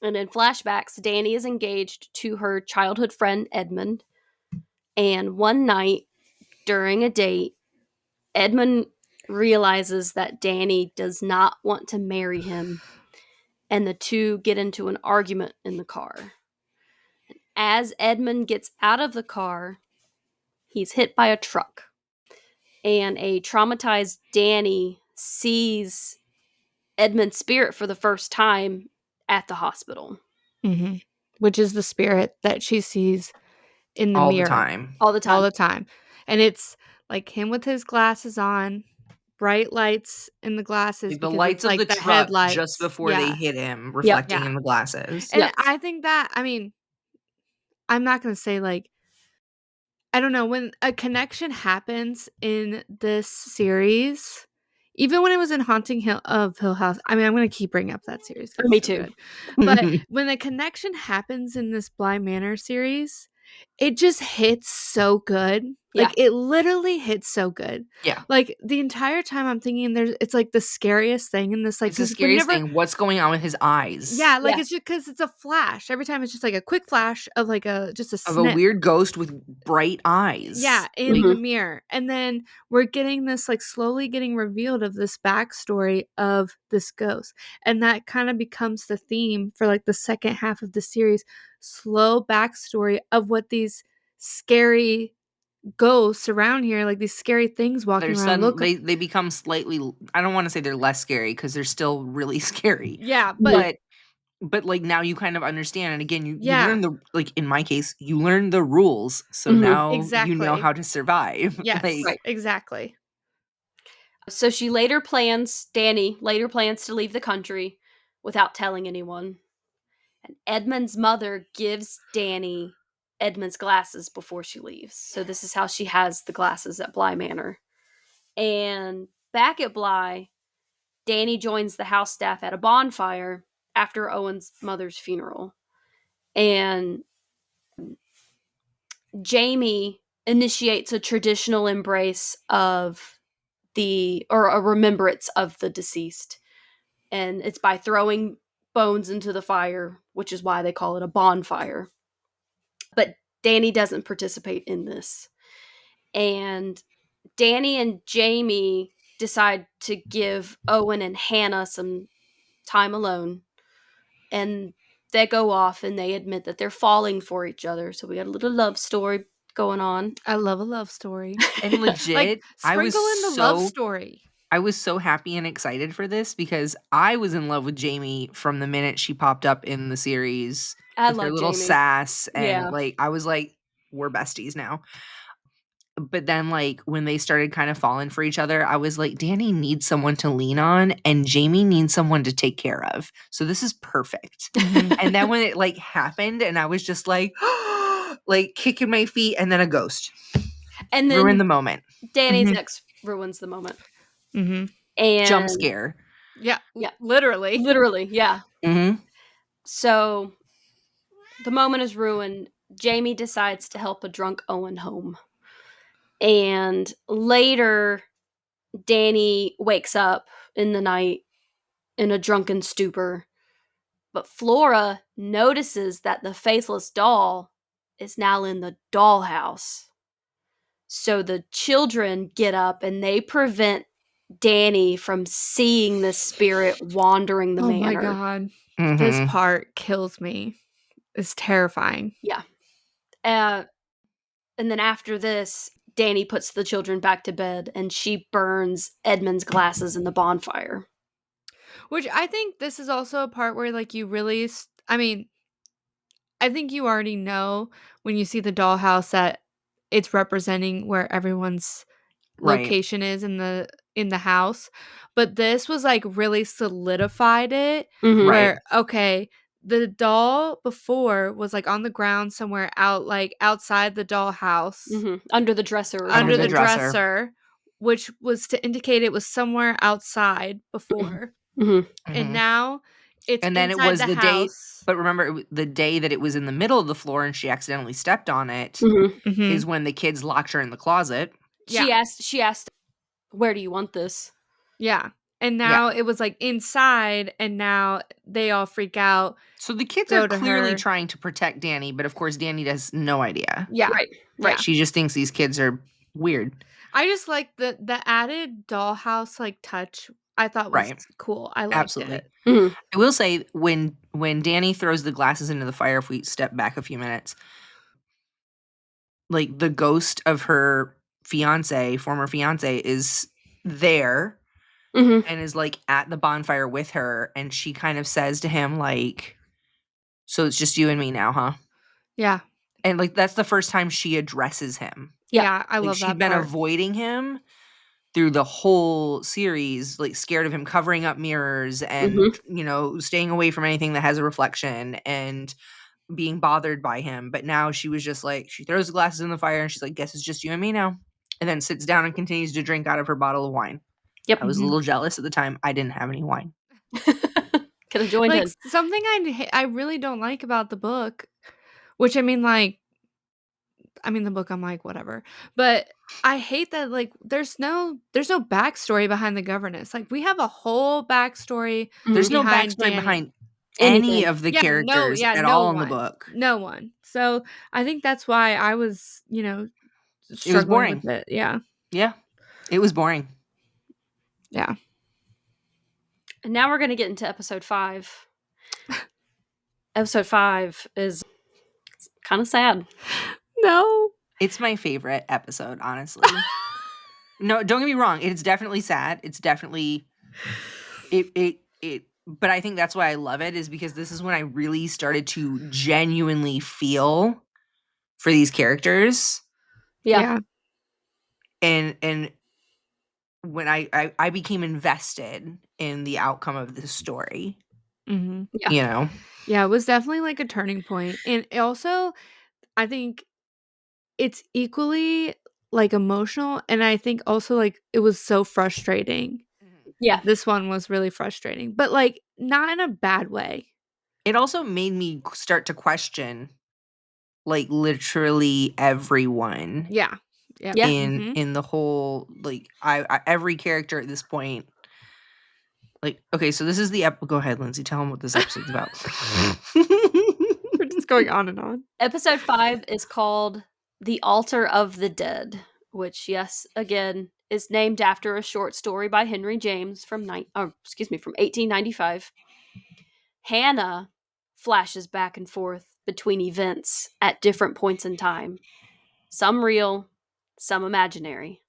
And in flashbacks, Danny is engaged to her childhood friend Edmund. And one night during a date, Edmund realizes that Danny does not want to marry him, and the two get into an argument in the car. As Edmund gets out of the car, he's hit by a truck, and a traumatized Danny sees Edmund's spirit for the first time at the hospital. Mm-hmm. Which is the spirit that she sees in the All mirror the time. All the time. all the time. And it's like him with his glasses on, bright lights in the glasses Like the because lights it's of like the the truck headlights just before they hit him, Yep. reflecting in the glasses. And Yep. I think that, I mean, I'm not going to say like, I don't know, when a connection happens in this series, even when it was in of Hill House, I mean, I'm going to keep bringing up that series. 'Cause Me it's so too. good. But when a connection happens in this Bly Manor series, it just hits so good. Like it literally hits so good. Yeah. Like the entire time I'm thinking it's like the scariest thing in this, like, It's the 'cause scariest whenever, thing. What's going on with his eyes? yeah, like Yeah. it's just because it's a flash. Every time it's just like a quick flash of like just a Of a snip. weird ghost with bright eyes. Yeah, in Mhm. the mirror. And then we're getting this like slowly getting revealed of this backstory of this ghost. And that kind of becomes the theme for like the second half of the series. Slow backstory of what these scary ghosts around here, like these scary things walking They're around look like. they become slightly, I don't want to say they're less scary because they're still really scary. Yeah, but But like now you kind of understand, and again you yeah, learn the, like in my case, you learn the rules, so Mhm. now you know exactly. how to survive. Yes, Like, Right. exactly. So Danny later plans to leave the country without telling anyone. And Edmund's mother gives Danny Edmund's glasses before she leaves. So this is how she has the glasses at Bly Manor. And back at Bly, Danny joins the house staff at a bonfire after Owen's mother's funeral. And Jamie initiates a traditional embrace of or a remembrance of the deceased. And it's by throwing bones into the fire, which is why they call it a bonfire. But Danny doesn't participate in this. And Danny and Jamie decide to give Owen and Hannah some time alone. And they go off and they admit that they're falling for each other. So we got a little love story going on. I love a love story. and legit, Like I was sprinkle in the love story. I was so happy and excited for this because I was in love with Jamie from the minute she popped up in the series I with her love little Jamie. sass, and Yeah. like I was like, we're besties now. But then, like, when they started kind of falling for each other, I was like, Danny needs someone to lean on, and Jamie needs someone to take care of. So this is perfect. Mhm. And then when it like happened, and I was just like, like kicking my feet, and then a ghost And then ruined the moment. Danny's Mhm. ex ruins the moment. Mhm. And Jump scare. Yeah. Yeah. Literally. Literally, yeah. Mm-hmm. So the moment is ruined. Jamie decides to help a drunk Owen home. And later, Danny wakes up in the night in a drunken stupor. But Flora notices that the faithless doll is now in the dollhouse. So the children get up and they prevent Danny from seeing the spirit wandering the Oh my manor. god. Mm-hmm. This part kills me. It's terrifying. Yeah. And then after this, Danny puts the children back to bed and she burns Edmund's glasses in the bonfire. Which I think this is also a part where, like, you really I mean, I think you already know when you see the dollhouse that it's representing where everyone's Right. location is in the house, but this was, like, really solidified it Mhm. Right. where, okay, the doll before was, like, on the ground somewhere out, like, outside the dollhouse, Mhm. Under the dresser or under Under the the something. dresser, which was to indicate it was somewhere outside before, Mhm. and Mhm. now it's And then it inside was the the day, house. but remember, the day that it was in the middle of the floor and she accidentally stepped on it Mhm. Mhm. is when the kids locked her in the closet. Yeah. She asked, "Where do you want this?" Yeah, and Yeah. now it was, like, inside, and now they all freak out, So the kids go are to clearly her. trying to protect Danny, but of course Danny has no idea. Yeah. Right. Yeah. Right. She just thinks these kids are weird. I just like the added dollhouse, like, touch, I thought was Right. cool, I liked Absolutely. it. Mhm. I will say when Danny throws the glasses into the fire, if we step back a few minutes, like the ghost of her former fiance, is there Mhm. and is like at the bonfire with her, and she kind of says to him like, "So it's just you and me now, huh?" Yeah. And like that's the first time she addresses him. Yeah. Yeah, I Like love she'd that been part. avoiding him through the whole series, like scared of him covering up mirrors and, Mhm. staying away from anything that has a reflection and being bothered by him. But now she was just like, she throws the glasses in the fire and she's like, guess it's just you and me now. And then sits down and continues to drink out of her bottle of wine. Yep. I was a Mhm. little jealous at the time. I didn't have any wine. Could have joined Like, in. something I really don't like about the book, which, I mean, like the book, I'm like, "Whatever," but I hate that, like, there's no backstory behind the governess, like, we have a whole backstory There's Mhm. no behind backstory Danny. behind any Anything. of the characters at No all in the one. book. No one. So, I think that's why I was, It was struggling with boring. it. Yeah. Yeah. It was boring. Yeah. And now we're going to get into episode 5. Episode 5 is kind of sad. No. It's my favorite episode, honestly. No, don't get me wrong. It's definitely sad. It's definitely it but I think that's why I love it, is because this is when I really started to genuinely feel for these characters, Yeah. Yeah. and when I became invested in the outcome of this story, Mhm. Yeah. you know. Yeah, it was definitely, like, a turning point, and it also, I think it's equally, like, emotional, and I think also, like, it was so frustrating. Yeah. This one was really frustrating, but, like, not in a bad way. It also made me start to question like literally everyone Yeah. Yep. Yeah. Mhm. in the whole, like I every character at this point. Like, okay, so this is the go ahead, Lindsay, tell them what this episode's about. We're just going on and on. Episode 5 is called The Altar of the Dead, which, yes, again, is named after a short story by Henry James from 1895. Hannah flashes back and forth between events at different points in time, some real, some imaginary.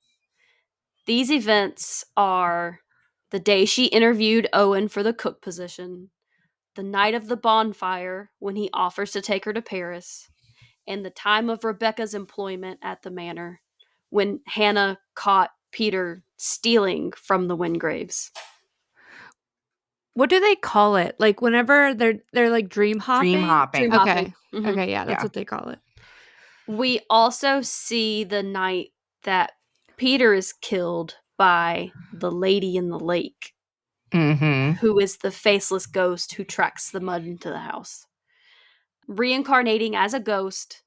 These events are the day she interviewed Owen for the cook position, the night of the bonfire when he offers to take her to Paris, and the time of Rebecca's employment at the manor, when Hannah caught Peter stealing from the Wingraves. What do they call it? Like whenever they're like dream hopping? Dream hopping. Dream Okay. hopping. Mhm. Okay, yeah, that's Yeah. what they call it. We also see the night that Peter is killed by the lady in the lake, Mm-hmm. who is the faceless ghost who tracks the mud into the house. Reincarnating as a ghost,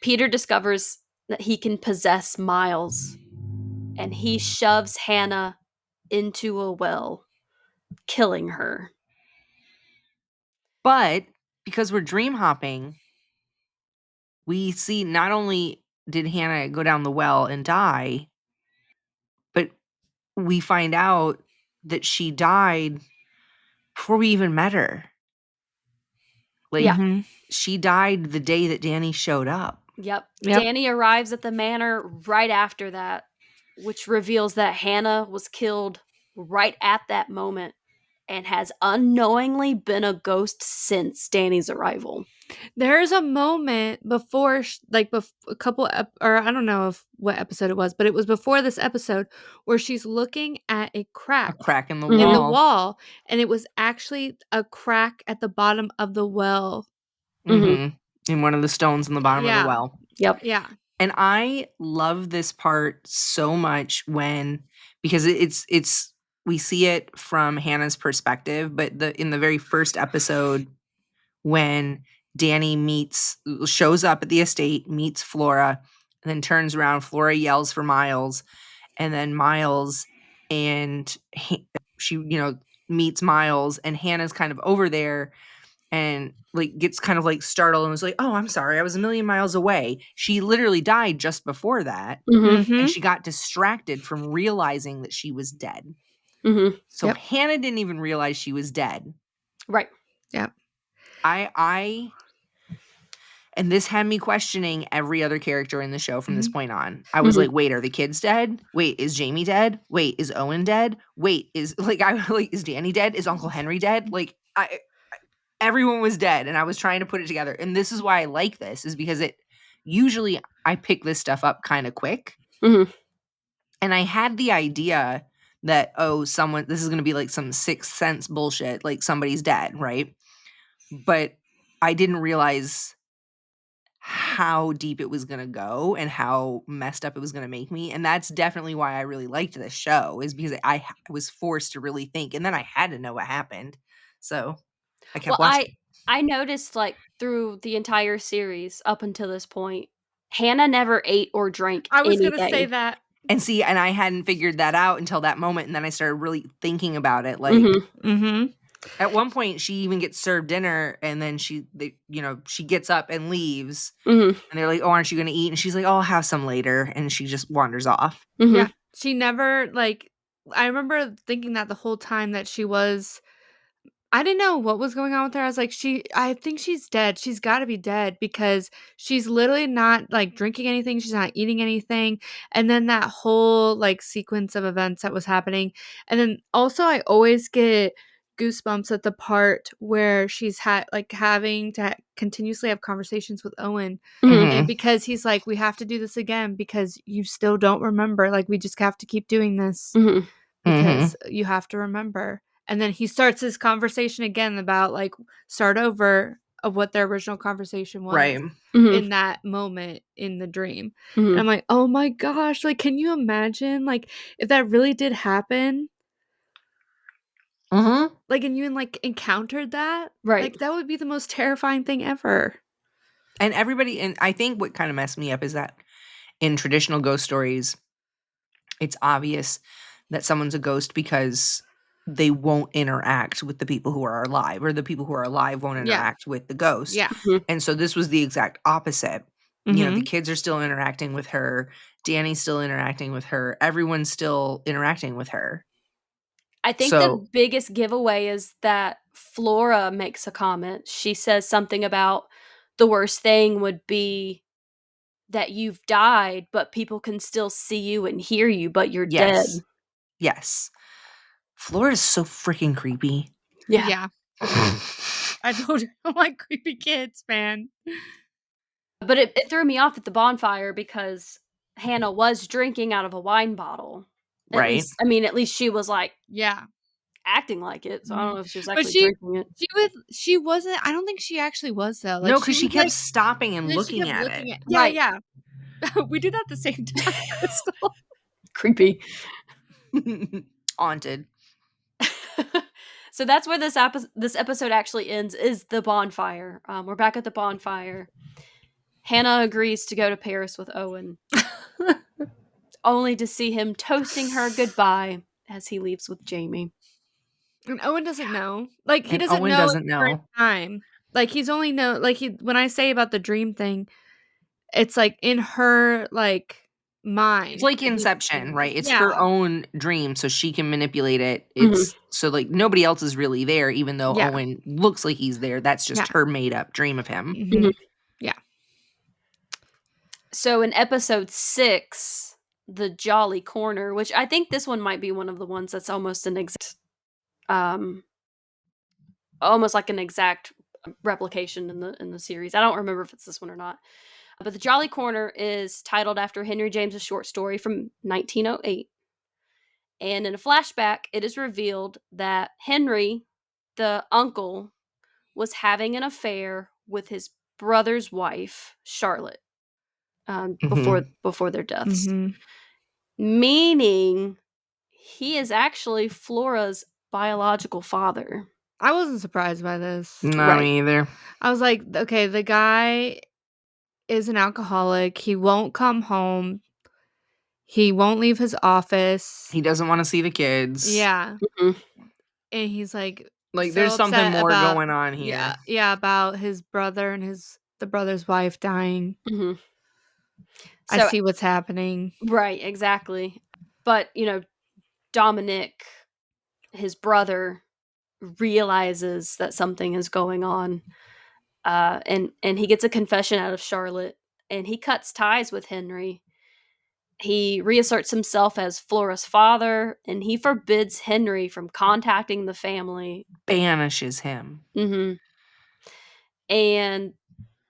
Peter discovers that he can possess Miles, and he shoves Hannah into a well, killing her. But because we're dream hopping, we see not only did Hannah go down the well and die, but we find out that she died before we even met her. Like, Yeah. Mhm. she died the day that Danny showed up. Yep. Yep. Danny arrives at the manor right after that, which reveals that Hannah was killed right at that moment and has unknowingly been a ghost since Danny's arrival. There's a moment before, a couple, or I don't know what episode it was, but it was before this episode where she's looking at a A crack crack in the Mhm. in the wall. wall, and it was actually a crack at the bottom of the well. Mm-hmm. In one of the stones in the bottom of Yeah. the well. Yep. Yeah. And I love this part so much because it's we see it from Hannah's perspective, but in the very first episode when Danny shows up at the estate, meets Flora, and then turns around, Flora yells for Miles, and then Miles and she, meets Miles, and Hannah's kind of over there and like gets kind of like startled and was like, "Oh, I'm sorry, I was a million miles away." She literally died just before that, Mm-hmm. and Mhm. she got distracted from realizing that she was dead. Mm-hmm. So Yep. Hannah didn't even realize she was dead. Right. Yep. And this had me questioning every other character in the show from this Mhm. point on. I was Mhm. like, wait, are the kids dead? Wait, is Jamie dead? Wait, is Owen dead? Wait, is Danny dead? Is Uncle Henry dead? Everyone was dead, and I was trying to put it together. And this is why I like this, is because usually I pick this stuff up kind of quick. Mhm. And I had the idea that, this is going to be like some Sixth Sense bullshit, like somebody's dead, right? But I didn't realize how deep it was going to go and how messed up it was going to make me. And that's definitely why I really liked this show, is because I was forced to really think, and then I had to know what happened. So I kept Well, watching. I noticed like through the entire series up until this point, Hannah never ate or drank I was gonna say anything. that. And see, and I hadn't figured that out until that moment, and then I started really thinking about it. Like, Mm-hmm. Mhm. at one point, she even gets served dinner, and then she gets up and leaves, Mm-hmm. and they're like, "Oh, aren't you going to eat?" And she's like, "Oh, I'll have some later," and she just wanders off. Mm-hmm. Yeah. She never I remember thinking that the whole time that she was I didn't know what was going on with her. I was like, I think she's dead. She's got to be dead because she's literally not like drinking anything. She's not eating anything. And then that whole like sequence of events that was happening. And then also, I always get goosebumps at the part where she's having to continuously have conversations with Owen. Mm-hmm. And because he's like, we have to do this again because you still don't remember. Like, we just have to keep doing this Mm-hmm. because you have to remember. And then he starts his conversation again about like start over of what their original conversation was Right. Mm-hmm. in that moment in the dream. And Mm-hmm. I'm like, oh my gosh, like, can you imagine like if that really did happen? Mm-hmm. Like, and you like encountered that? Right. Like, that would be the most terrifying thing ever. And I think what kind of messed me up is that in traditional ghost stories, it's obvious that someone's a ghost because they won't interact with the people who are alive, or the people who are alive won't Yeah. interact with the ghost. Yeah. Mm-hmm. And so this was the exact opposite. The Mhm. kids are still interacting with her. Danny's still interacting with her. Everyone's still interacting with her. I think So the biggest giveaway is that Flora makes a comment. She says something about the worst thing would be that you've died, but people can still see you and hear you, but you're dead. Yes. Flora's so freaking creepy. Yeah. I told you I don't like creepy kids, man. But it threw me off at the bonfire because Hannah was drinking out of a wine bottle. Right. At least she was, like, Yeah. acting like it, so I don't know if she was But actually drinking it. she wasn't I don't think she actually was, though. Like, No, she because she was, kept like stopping and and then she looking kept at it. looking at Right. yeah. We did that at the same time, Crystal. Creepy. Haunted. So that's where this episode actually ends, is the bonfire. We're back at the bonfire. Hannah agrees to go to Paris with Owen, only to see him toasting her goodbye as he leaves with Jamie. And Owen doesn't know. Like, he And doesn't Owen know at doesn't the current know. time. Like, he's only when I say about the dream thing, it's, like, in her, like, mind. It's like Like, he's Inception, saying right? It's yeah. her own dream, so she can manipulate it. Mhm. It's so, like, nobody else is really there, even though Yeah. Owen looks like he's there. That's just Yeah. her made up dream of him. Mhm. So in episode 6, the Jolly Corner, which I think this one might be one of the ones that's almost an almost like an exact replication in the series. I don't remember if it's this one or not. But the Jolly Corner is titled after Henry James's short story from 1908. And in a flashback, it is revealed that Henry, the uncle, was having an affair with his brother's wife, Charlotte, before their deaths. Mhm. Meaning he is actually Flora's biological father. I wasn't surprised by this. Not Right. me either. I was like, okay, the guy is an alcoholic. He won't come home. He won't leave his office. He doesn't want to see the kids. Yeah. Mhm. And he's like Like, so there's something upset more about going on here. yeah, about his brother and the brother's wife dying. Mhm. I So see what's happening. right, exactly. But, Dominic, his brother, realizes that something is going on, and he gets a confession out of Charlotte, and he cuts ties with Henry. He reasserts himself as Flora's father, and he forbids Henry from contacting the family. Banishes him. Mhm. And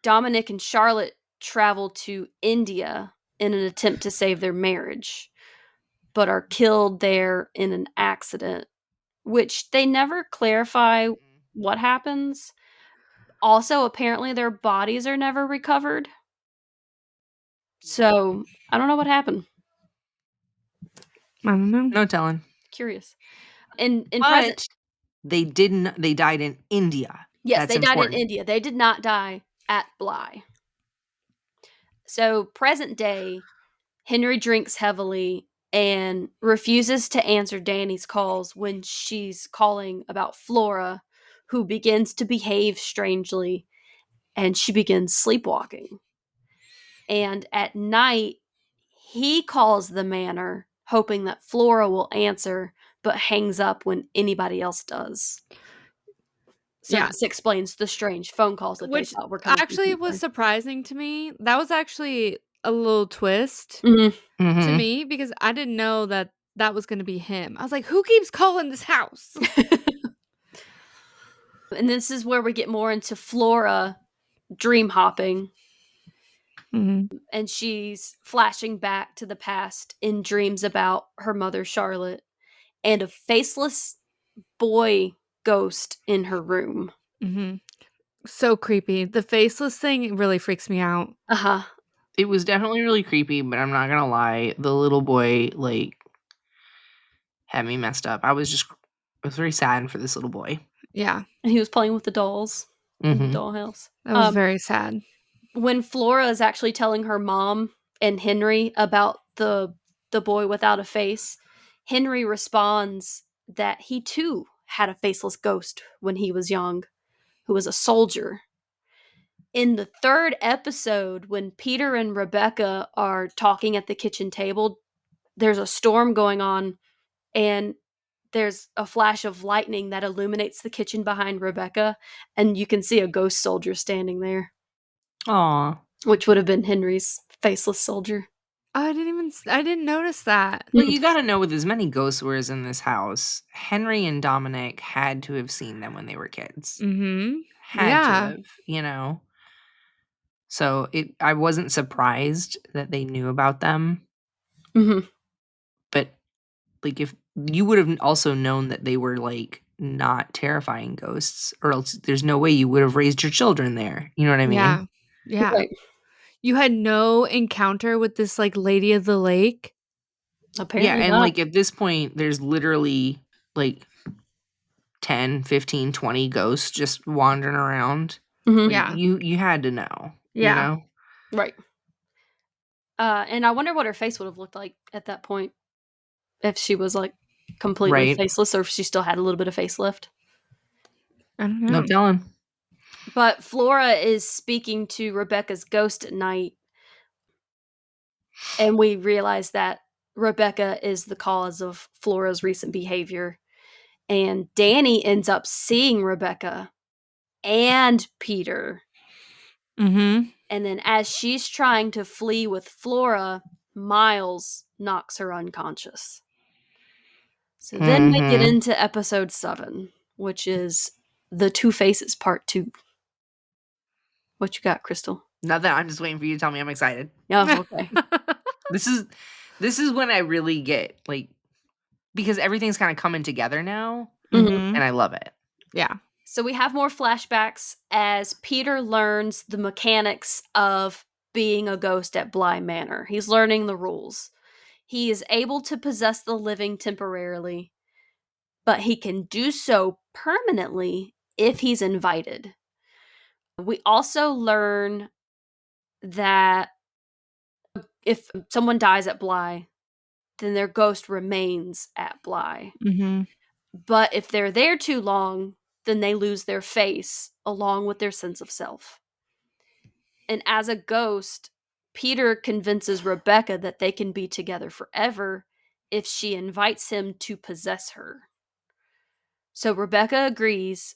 Dominic and Charlotte travel to India in an attempt to save their marriage, but are killed there in an accident, which they never clarify what happens. Also, apparently their bodies are never recovered. So, I don't know what happened. I don't know. No telling. Curious. In present But they died in India. Yes, That's they died in important. India. They did not die at Bly. So, present day, Henry drinks heavily and refuses to answer Danny's calls when she's calling about Flora, who begins to behave strangely, and she begins sleepwalking. And at night, he calls the manor, hoping that Flora will answer, but hangs up when anybody else does. So Yeah. this explains the strange phone calls that they Which thought were coming from actually was Peter. surprising to me. That was actually a little twist Mhm. to Mhm. me because I didn't know that was gonna be him. I was like, "Who keeps calling this house?" And this is where we get more into Flora dream hopping, Mhm. and she's flashing back to the past in dreams about her mother, Charlotte, and a faceless boy ghost in her room. Mhm. So creepy. The faceless thing really freaks me out. Uh-huh. It was definitely really creepy, but I'm not gonna lie, the little boy, like, had me messed up. I was very sad for this little boy. Yeah. And he was playing with the dolls in the Mhm. dollhouse. That was very sad. When Flora is actually telling her mom and Henry about the boy without a face, Henry responds that he too had a faceless ghost when he was young, who was a soldier. In the 3rd episode, when Peter and Rebecca are talking at the kitchen table, there's a storm going on, and there's a flash of lightning that illuminates the kitchen behind Rebecca, and you can see a ghost soldier standing there, Aw. which would have been Henry's faceless soldier. Oh, I didn't notice that. Well, you gotta know, with as many ghosts were in this house, Henry and Dominic had to have seen them when they were kids. Mhm. Had to Yeah. have, you know? So I wasn't surprised that they knew about them, Mhm. but like if you would have also known that they were like not terrifying ghosts, or else there's no way you would have raised your children there. You know what I Yeah. mean? Yeah. Right. You had no encounter with this, like, lady of the lake? Yeah, Apparently and not. like at this point there's literally like 10, 15, 20 ghosts just wandering around. Mhm. Like Yeah. you had to know, you Yeah. know? Right. And I wonder what her face would have looked like at that point if she was, like, completely Right. faceless or if she still had a little bit of facelift. I don't No know. telling. But Flora is speaking to Rebecca's ghost at night, and we realize that Rebecca is the cause of Flora's recent behavior. And Danny ends up seeing Rebecca and Peter. Mhm. And then as she's trying to flee with Flora, Miles knocks her unconscious. So then we get Mhm. into episode 7, which is The Two Faces Part 2. What you got, Crystal? Nothing. I'm just waiting for you to tell me I'm excited. Oh, okay. This is when I really get like, because everything's kind of coming together now Mhm. and I love it. Yeah. So we have more flashbacks as Peter learns the mechanics of being a ghost at Bly Manor. He's learning the rules. He is able to possess the living temporarily, but he can do so permanently if he's invited. We also learn that if someone dies at Bly, then their ghost remains at Bly. Mhm. But if they're there too long, then they lose their face along with their sense of self. And as a ghost, Peter convinces Rebecca that they can be together forever if she invites him to possess her. So Rebecca agrees,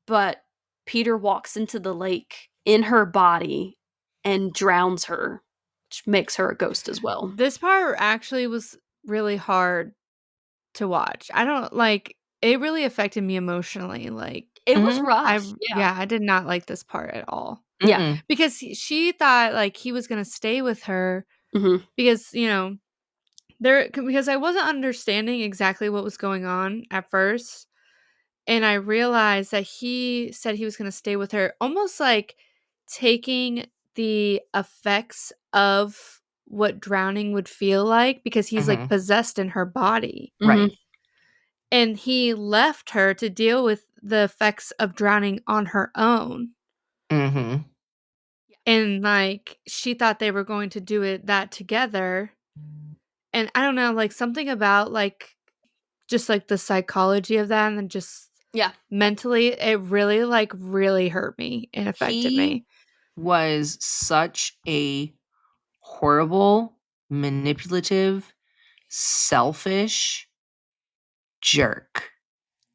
but Peter walks into the lake in her body and drowns her, which makes her a ghost as well. This part actually was really hard to watch. I don't like it really affected me emotionally, like, It was Mhm. rough. Yeah. yeah, I did not like this part at all. Yeah. Mm-mm. Because she thought, like, he was gonna stay with her Mhm. because, because I wasn't understanding exactly what was going on at first, and I realized that he said he was gonna stay with her, almost like taking the effects of what drowning would feel like because he's, like, Mhm. possessed in her body, Right. Mhm. and he left her to deal with the effects of drowning on her own, Mhm. and, like, she thought they were going to do that together, and I don't know, like, something about, like, just, like, the psychology of that and just Yeah. mentally, it really, like, really hurt me and affected He me. was such a horrible, manipulative, selfish jerk.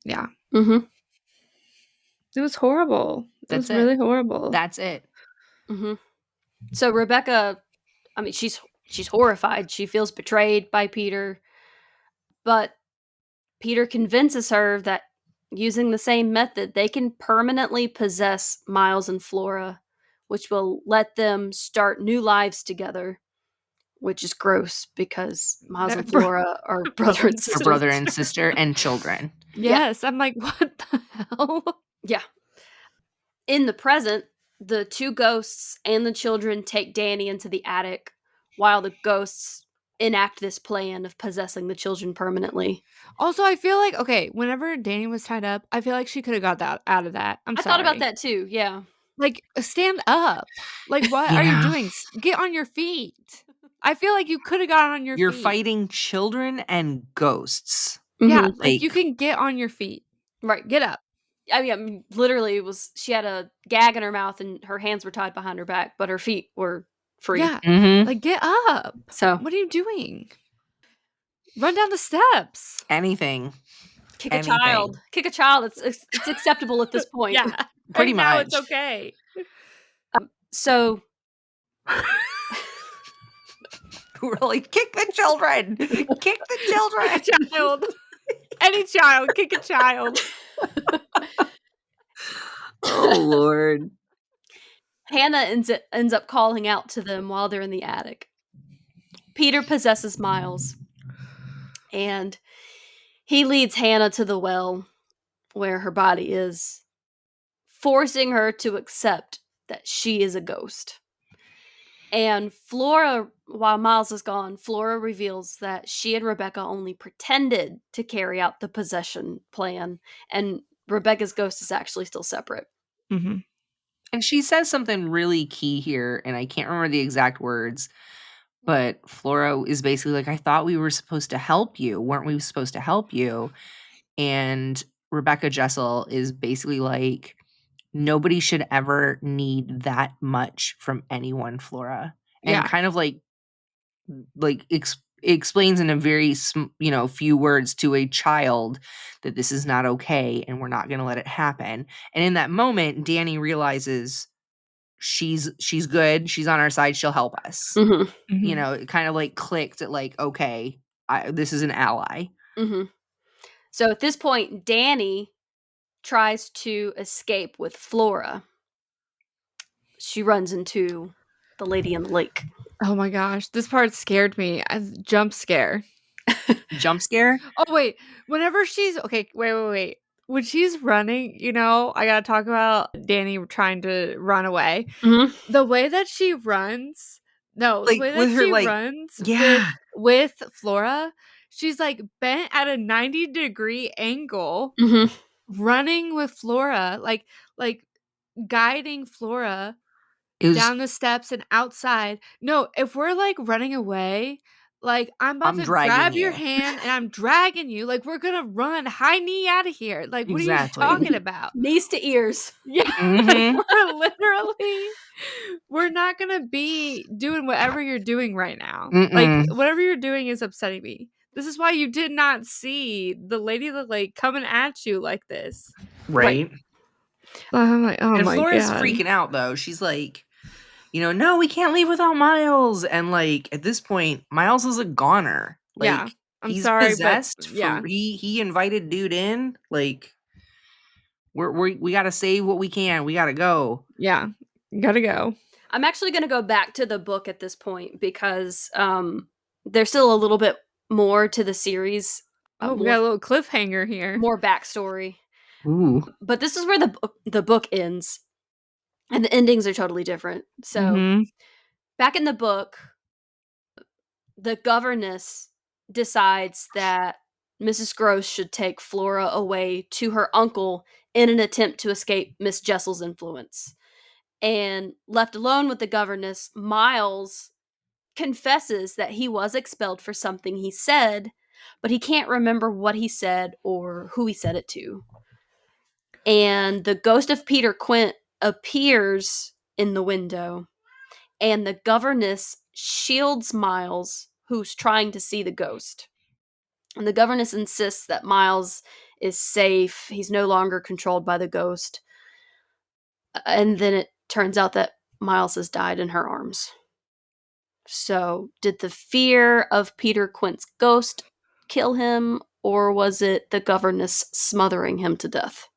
Yeah. Mhm. It was horrible. It That's was it. really horrible. That's it. Mhm. So Rebecca, I mean, she's horrified. She feels betrayed by Peter, but Peter convinces her that using the same method, they can permanently possess Miles and Flora, which will let them start new lives together, which is gross because Miles and That bro Flora are brother and Her sister. brother and sister and children. Yeah. Yes, I'm like, "What the hell?" Yeah. In the present, the two ghosts and the children take Danny into the attic while the ghosts enact this plan of possessing the children permanently. Also, I feel like okay, whenever Danny was tied up, I feel like she coulda got that out of that. I'm I thought about sorry. that too, yeah. Like, stand up. Like, what are you Yeah. doing? Get on your feet. I feel like you coulda got on your You're feet. fighting children and ghosts. Yeah, Mhm. like, you Like, can get on your feet. Right. Get up. I mean, literally, it was she had a gag in her mouth and her hands were tied behind her back, but her feet were free. Yeah. mhm. Like, get up. So, What are you doing? Run down the steps. Anything. kick a Anything. child. Kick a child. It's acceptable at this point. Yeah. Pretty Right now, it's much. okay. So, We're like, kick the children. Kick the children. Kick a child. Any child, kick a child. Oh Lord. Hannah ends up calling out to them while they're in the attic. Peter possesses Miles, and he leads Hannah to the well where her body is, forcing her to accept that she is a ghost. And Flora, while Miles is gone, Flora reveals that she and Rebecca only pretended to carry out the possession plan, and Rebecca's ghost is actually still separate. Mm-hmm. And she says something really key here, and I can't remember the exact words, but Flora is basically like, I thought we were supposed to help you. Weren't we supposed to help you? And Rebecca Jessel is basically like, nobody should ever need that much from anyone, Flora. And Yeah. kind of explains in a very few words to a child that this is not okay and we're not going to let it happen. And in that moment, Danny realizes she's good, she's on our side, she'll help us. Mm-hmm. Mm-hmm. It kind of like clicked at like, okay, this is an ally. Mm-hmm. So at this point, Danny tries to escape with Flora. She runs into the lady in the lake. Oh my gosh, this part scared me. Jump scare. Jump scare. Oh wait, whenever she's okay, wait. When she's running, I gotta talk about Danny trying to run away. Mm-hmm. The way that she runs, no, the Like way with that her she like, runs yeah, with Flora, she's like bent at a 90-degree angle, Mm-hmm. running with Flora, like guiding Flora it was, down the steps and outside. No, if we're like running away, like I'm about I'm to dragging grab your you. hand and I'm dragging you, like we're gonna run high knee out of here. Like, what are you Exactly. talking about? Knees to ears. Yeah, like Mm-hmm. we're not gonna be doing whatever you're doing right now. Like, Mm-mm. whatever you're doing is upsetting me. This is why you did not see the lady that like coming at you like this. Right. I'm like, oh And my Flora's god. freaking out though. She's like, no, we can't leave without Miles. And like at this point, Miles is a goner. Yeah. Like I'm he's sorry, but possessed yeah. he invited dude in. Like we gotta save what we can. We gotta go. Yeah. Gotta go. I'm actually going to go back to the book at this point because there's still a little bit more to the series, Oh, we got a little cliffhanger here. more backstory. Ooh. But this is where the book ends, and the endings are totally different. So Mm-hmm. back in the book, the governess decides that Mrs. Gross should take Flora away to her uncle in an attempt to escape Miss Jessel's influence. And left alone with the governess, Miles confesses that he was expelled for something he said, but he can't remember what he said or who he said it to. And the ghost of Peter Quint appears in the window, and the governess shields Miles, who's trying to see the ghost. And the governess insists that Miles is safe, he's no longer controlled by the ghost. And then it turns out that Miles has died in her arms. So, did the fear of Peter Quint's ghost kill him, or was it the governess smothering him to death?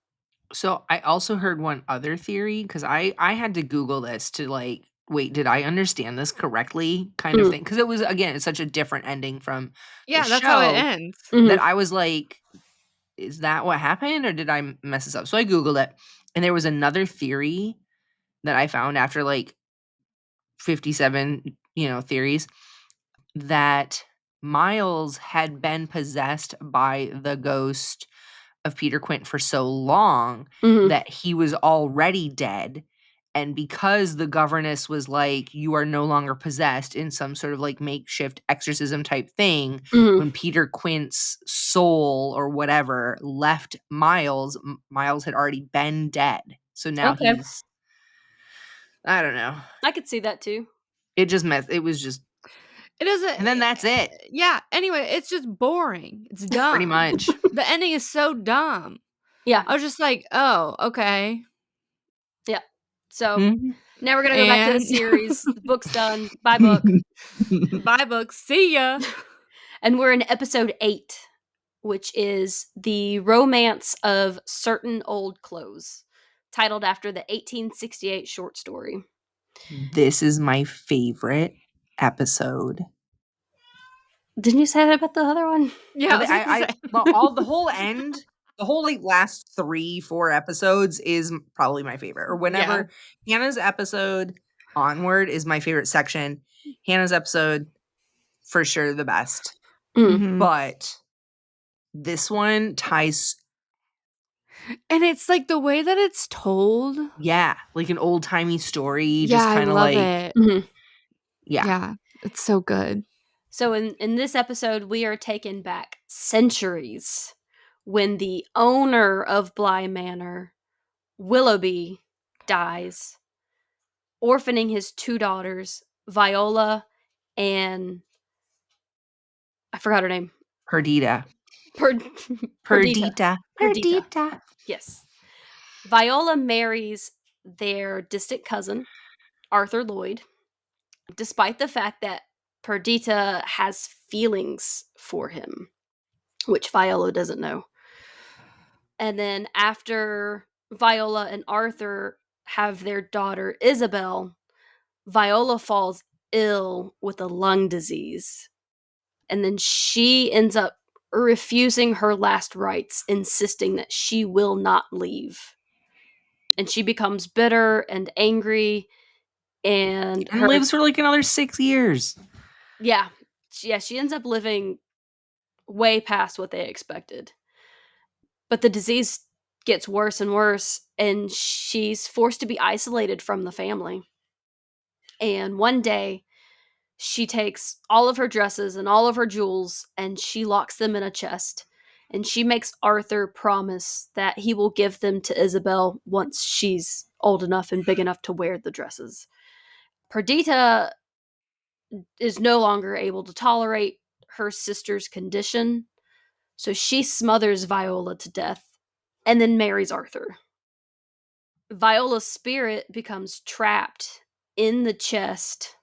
So I also heard one other theory because I had to Google this to like, wait, did I understand this correctly? Kind of Mm. thing. Because it was again, it's such a different ending from the Yeah, that's how it show ends. that Mhm. I was like, is that what happened or did I mess this up? So I Googled it, and there was another theory that I found after like 57, theories that Miles had been possessed by the ghost of Peter Quint for so long Mhm. that he was already dead. And because the governess was like, you are no longer possessed in some sort of like makeshift exorcism type thing, Mhm. when Peter Quint's soul or whatever left Miles, Miles had already been dead. So now Okay. I don't know. I could see that too. It was just, It doesn't. and then that's it. Yeah. Anyway, it's just boring. It's dumb. Pretty much. The ending is so dumb. Yeah. I was just like, oh, okay. Yeah. So, Mhm. now we're going to go back to the And series. The book's done. Bye, book. bye, books. See ya. And we're in episode 8, which is The Romance of Certain Old Clothes, titled after the 1868 short story. This is my favorite episode. Didn't you say that about the other one? Yeah, I was gonna say. The whole end, the whole like last 3-4 episodes is probably my favorite. Or whenever Hannah's episode onward is my favorite section. Hannah's episode for sure the best. Mhm. But this one ties, And it's like the way that it's told. yeah, like an old-timey story. Yeah, Just I kind of love like, it. Mhm. yeah. Yeah, it's so good. So in this episode, we are taken back centuries when the owner of Bly Manor, Willoughby, dies, orphaning his 2 daughters, Viola and I forgot her name. Perdita. Perdita. Perdita. Yes. Viola marries their distant cousin, Arthur Lloyd, despite the fact that Perdita has feelings for him, which Viola doesn't know. And then after Viola and Arthur have their daughter Isabel, Viola falls ill with a lung disease. And then she ends up refusing her last rites, insisting that she will not leave. And she becomes bitter and angry and lives for like another 6 years. she ends up living way past what they expected. But the disease gets worse and worse, and she's forced to be isolated from the family. And one day, she takes all of her dresses and all of her jewels and she locks them in a chest. And she makes Arthur promise that he will give them to Isabel once she's old enough and big enough to wear the dresses. Perdita is no longer able to tolerate her sister's condition, so she smothers Viola to death and then marries Arthur. Viola's spirit becomes trapped in the chest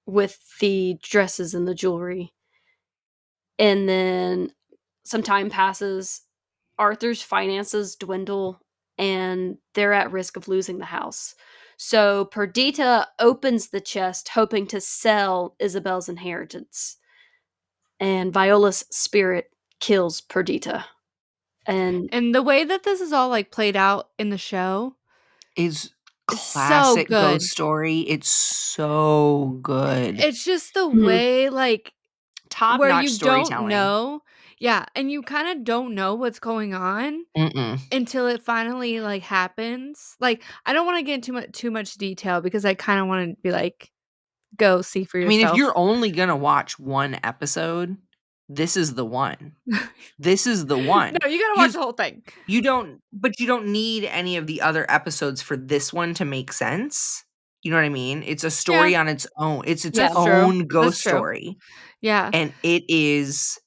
with the dresses and the jewelry. And then some time passes. Arthur's finances dwindle and they're at risk of losing the house. So Perdita opens the chest hoping to sell Isabel's inheritance. And Viola's spirit kills Perdita. And And the way that this is all like played out in the show Is is so classic good. ghost story. It's so good. It's just the Mhm. way like where Top-notch you don't storytelling. know. Yeah, and you kind of don't know what's going on Mm-mm. until it finally like happens. Like I don't want to get into too much detail because I kind of want to be like go see for I yourself. mean, if you're only gonna watch one episode, this is the one. This is the one. No, you got to watch the whole thing. You don't need any of the other episodes for this one to make sense. You know what I mean? It's a story on its own. It's its Yeah. That's true. own ghost That's true. story. Yeah. And it is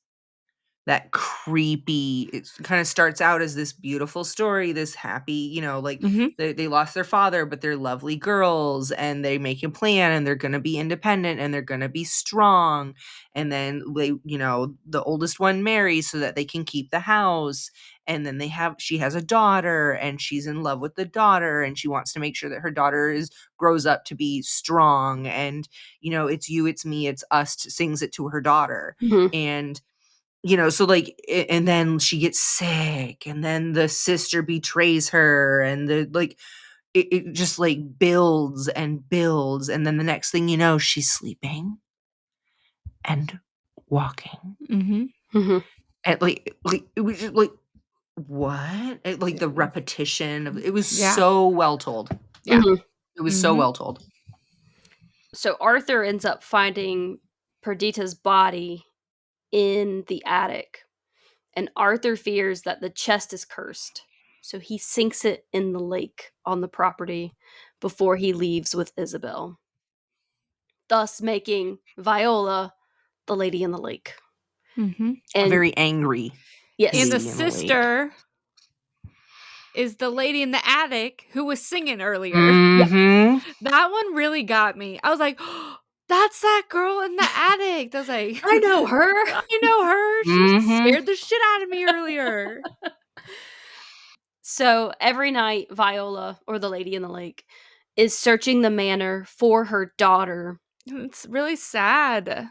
that creepy, it kind of starts out as this beautiful story, this happy, you know, like Mhm. they lost their father, but they're lovely girls and they make a plan and they're going to be independent and they're going to be strong. And then they, you know, the oldest one marries so that they can keep the house. And then she has a daughter and she's in love with the daughter and she wants to make sure that her daughter grows up to be strong. And, you know, it's you, it's me, it's us, sings it to her daughter. Mhm. And, you know, so like, and then she gets sick and then the sister betrays her and it just like builds and builds. And then the next thing you know, she's sleeping and walking. Mhm. Mhm. And it was just like, what? Like the repetition of it was Yeah. so well told. Yeah. Mhm. It was so Mhm. well told. So Arthur ends up finding Perdita's body in the attic. And Arthur fears that the chest is cursed. So he sinks it in the lake on the property before he leaves with Isabel, thus making Viola the lady in the lake. Mhm. And Very angry. yes, And the Lady in the lake. sister is the lady in the attic who was singing earlier. Mhm. That one really got me. I was like, oh, that's that girl in the attic. I was like, I know her. I know her. She Mhm. scared the shit out of me earlier. So every night, Viola, or the lady in the lake, is searching the manor for her daughter, It's really sad.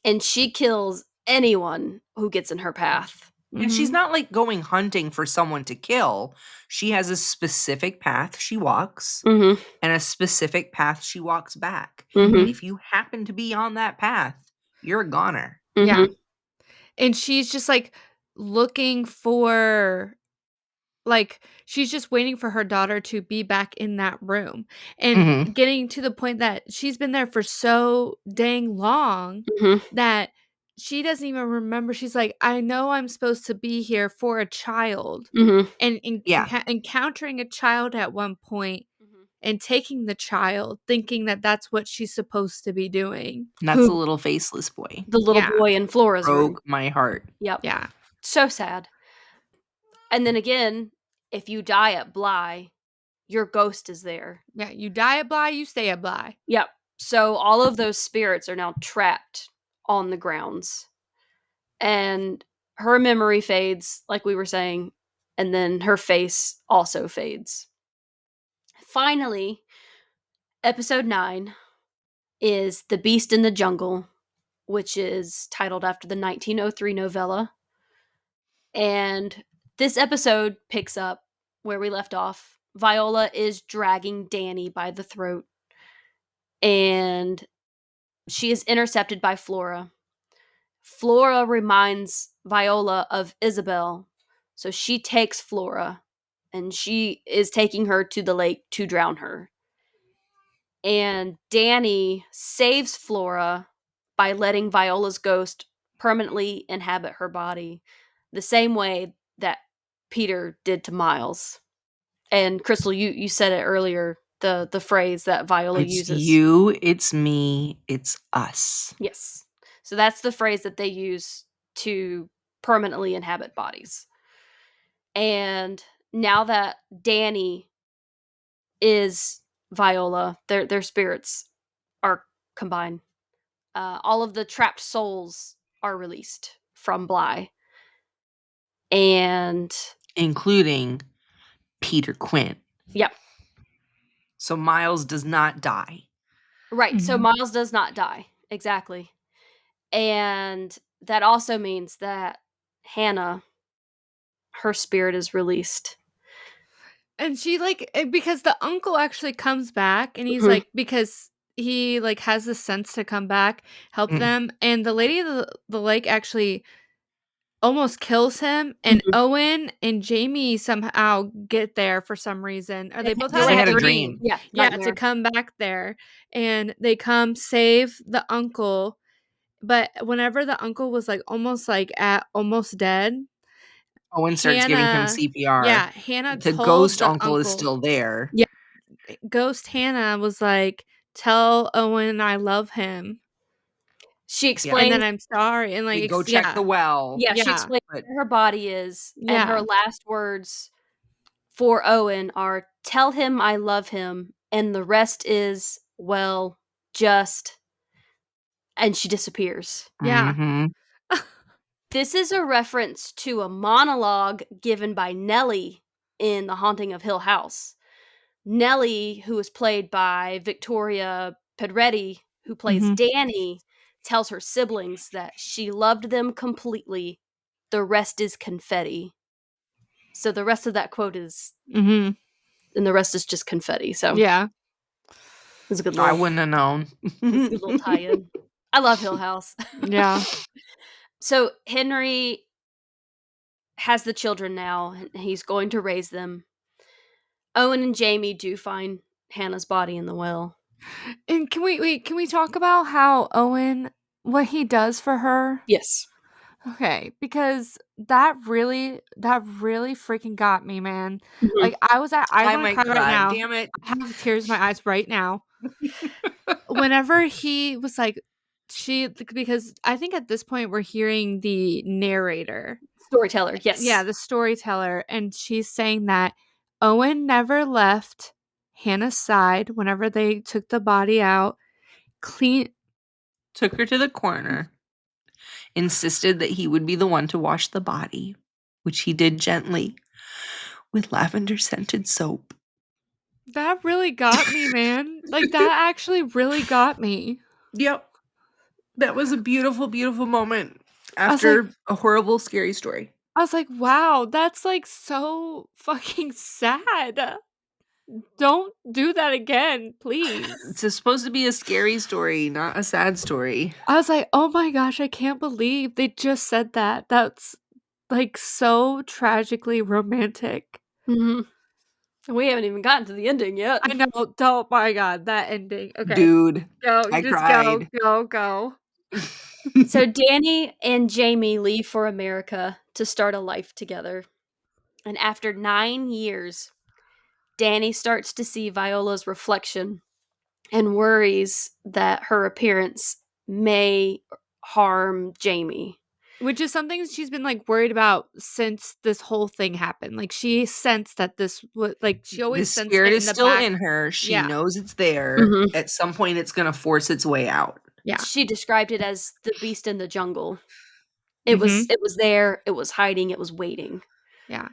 and she kills anyone who gets in her path. And she's Mhm. not like going hunting for someone to kill. She has a specific path she walks Mm-hmm. and a specific path she walks back. Mm-hmm. And if you happen to be on that path, you're a goner. Yeah. Mm-hmm. And she's just, like, looking for like, she's just waiting for her daughter to be back in that room, and Mhm. getting to the point that she's been there for so dang long Mm-hmm. that she doesn't even remember. She's like, "I know I'm supposed to be here for a child," Mm-hmm. and Yeah. encountering a child at one point and taking the child, thinking that that's what she's supposed to be doing. And that's a Who little faceless boy. the little Yeah. boy in Flora's room. Broke my heart. Yep. Yeah. So sad. And then again, if you die at Bly, your ghost is there. Yeah, you die at Bly, you stay at Bly. Yep. So all of those spirits are now trapped on the grounds. And her memory fades, like we were saying, and then her face also fades. Finally, episode 9 is The Beast in the Jungle, which is titled after the 1903 novella. And this episode picks up where we left off. Viola is dragging Danny by the throat, and she is intercepted by Flora. Flora reminds Viola of Isabel, so she takes Flora, and she is taking her to the lake to drown her. And Danny saves Flora by letting Viola's ghost permanently inhabit her body, the same way that Peter did to Miles. And Crystal, you said it earlier, the phrase that Viola It's uses. you, it's me, it's us. Yes. So that's the phrase that they use to permanently inhabit bodies. And now that Danny is Viola, their spirits are combined. All of the trapped souls are released from Bly. And Including Peter Quint. yep. So Miles does not die. Right. So Mhm. Miles does not die. Exactly. And that also means that Hannah, her spirit is released. And she, like because the uncle actually comes back, and he's Mhm. like because he, like, has the sense to come back, help Mm. them, and the lady of the lake actually almost kills him, and Mhm. Owen and Jamie somehow get there for some reason, or they both Because had they a had a dream. dream. Yeah, Yeah, to nightmare. come back there, and they come save the uncle, but whenever the uncle was, like, almost dead, Owen starts giving him Hannah CPR. yeah, Hannah The told ghost the uncle is uncle still there. Yeah. Ghost Hannah was like, "Tell Owen I love him, She Yeah. and then explains I'm sorry," and, like, They go check the well. yeah, she yeah, explains But where her body is, and her yeah, last words for Owen are, "Tell him I love him," and the rest is, "Well, just," and she disappears. yeah. mhm. This is a reference to a monologue given by Nellie in The Haunting of Hill House. Nellie, who is played by Victoria Pedretti, who plays Mhm, Danny, tells her siblings that she loved them completely. The rest is confetti. So the rest of that quote is, mhm, and the rest is just confetti. So yeah, it's a good I little, wouldn't have known. it's a good little tie-in. I love Hill House. yeah. So Henry has the children now, and he's going to raise them. Owen and Jamie do find Hannah's body in the well. And can we talk about how Owen what he does for her? Yes. Okay, because that really freaking got me, man. Mhm. Like, I I wanna might cry right cry. now. Damn it. I have tears in my eyes right now. Whenever he was like because I think at this point we're hearing the narrator. Storyteller, Yeah, yes. the storyteller, and she's saying that Owen never left Hannah's side whenever they took the body out. Clean Took her to the corner. Insisted that he would be the one to wash the body, which he did gently with lavender scented soap. That really got me, man. Like, that actually really got me. Yep. That was a beautiful, beautiful moment I was like after a horrible, scary story. "Wow, that's, like, so fucking sad. Don't do that again, please." It's supposed to be a scary story, not a sad story. I was like, "Oh my gosh, I can't believe they just said that." That's, like, so tragically romantic. Mhm. We haven't even gotten to the ending yet. I know, oh my god, that ending. Okay, Dude, go, you I just go, cried. go, go. So Danny and Jamie leave for America to start a life together. And after 9 years, Danny starts to see Viola's reflection and worries that her appearance may harm Jamie. Which is something she's been, like, worried about since this whole thing happened. Like, she sensed that this was like, she The always sensed spirit it is in the still back. in her. She Yeah, knows it's there. Mhm. At some point, it's gonna force its way out. yeah. She described it as the beast in the jungle. Mhm, It was there, it was hiding, it was waiting. yeah.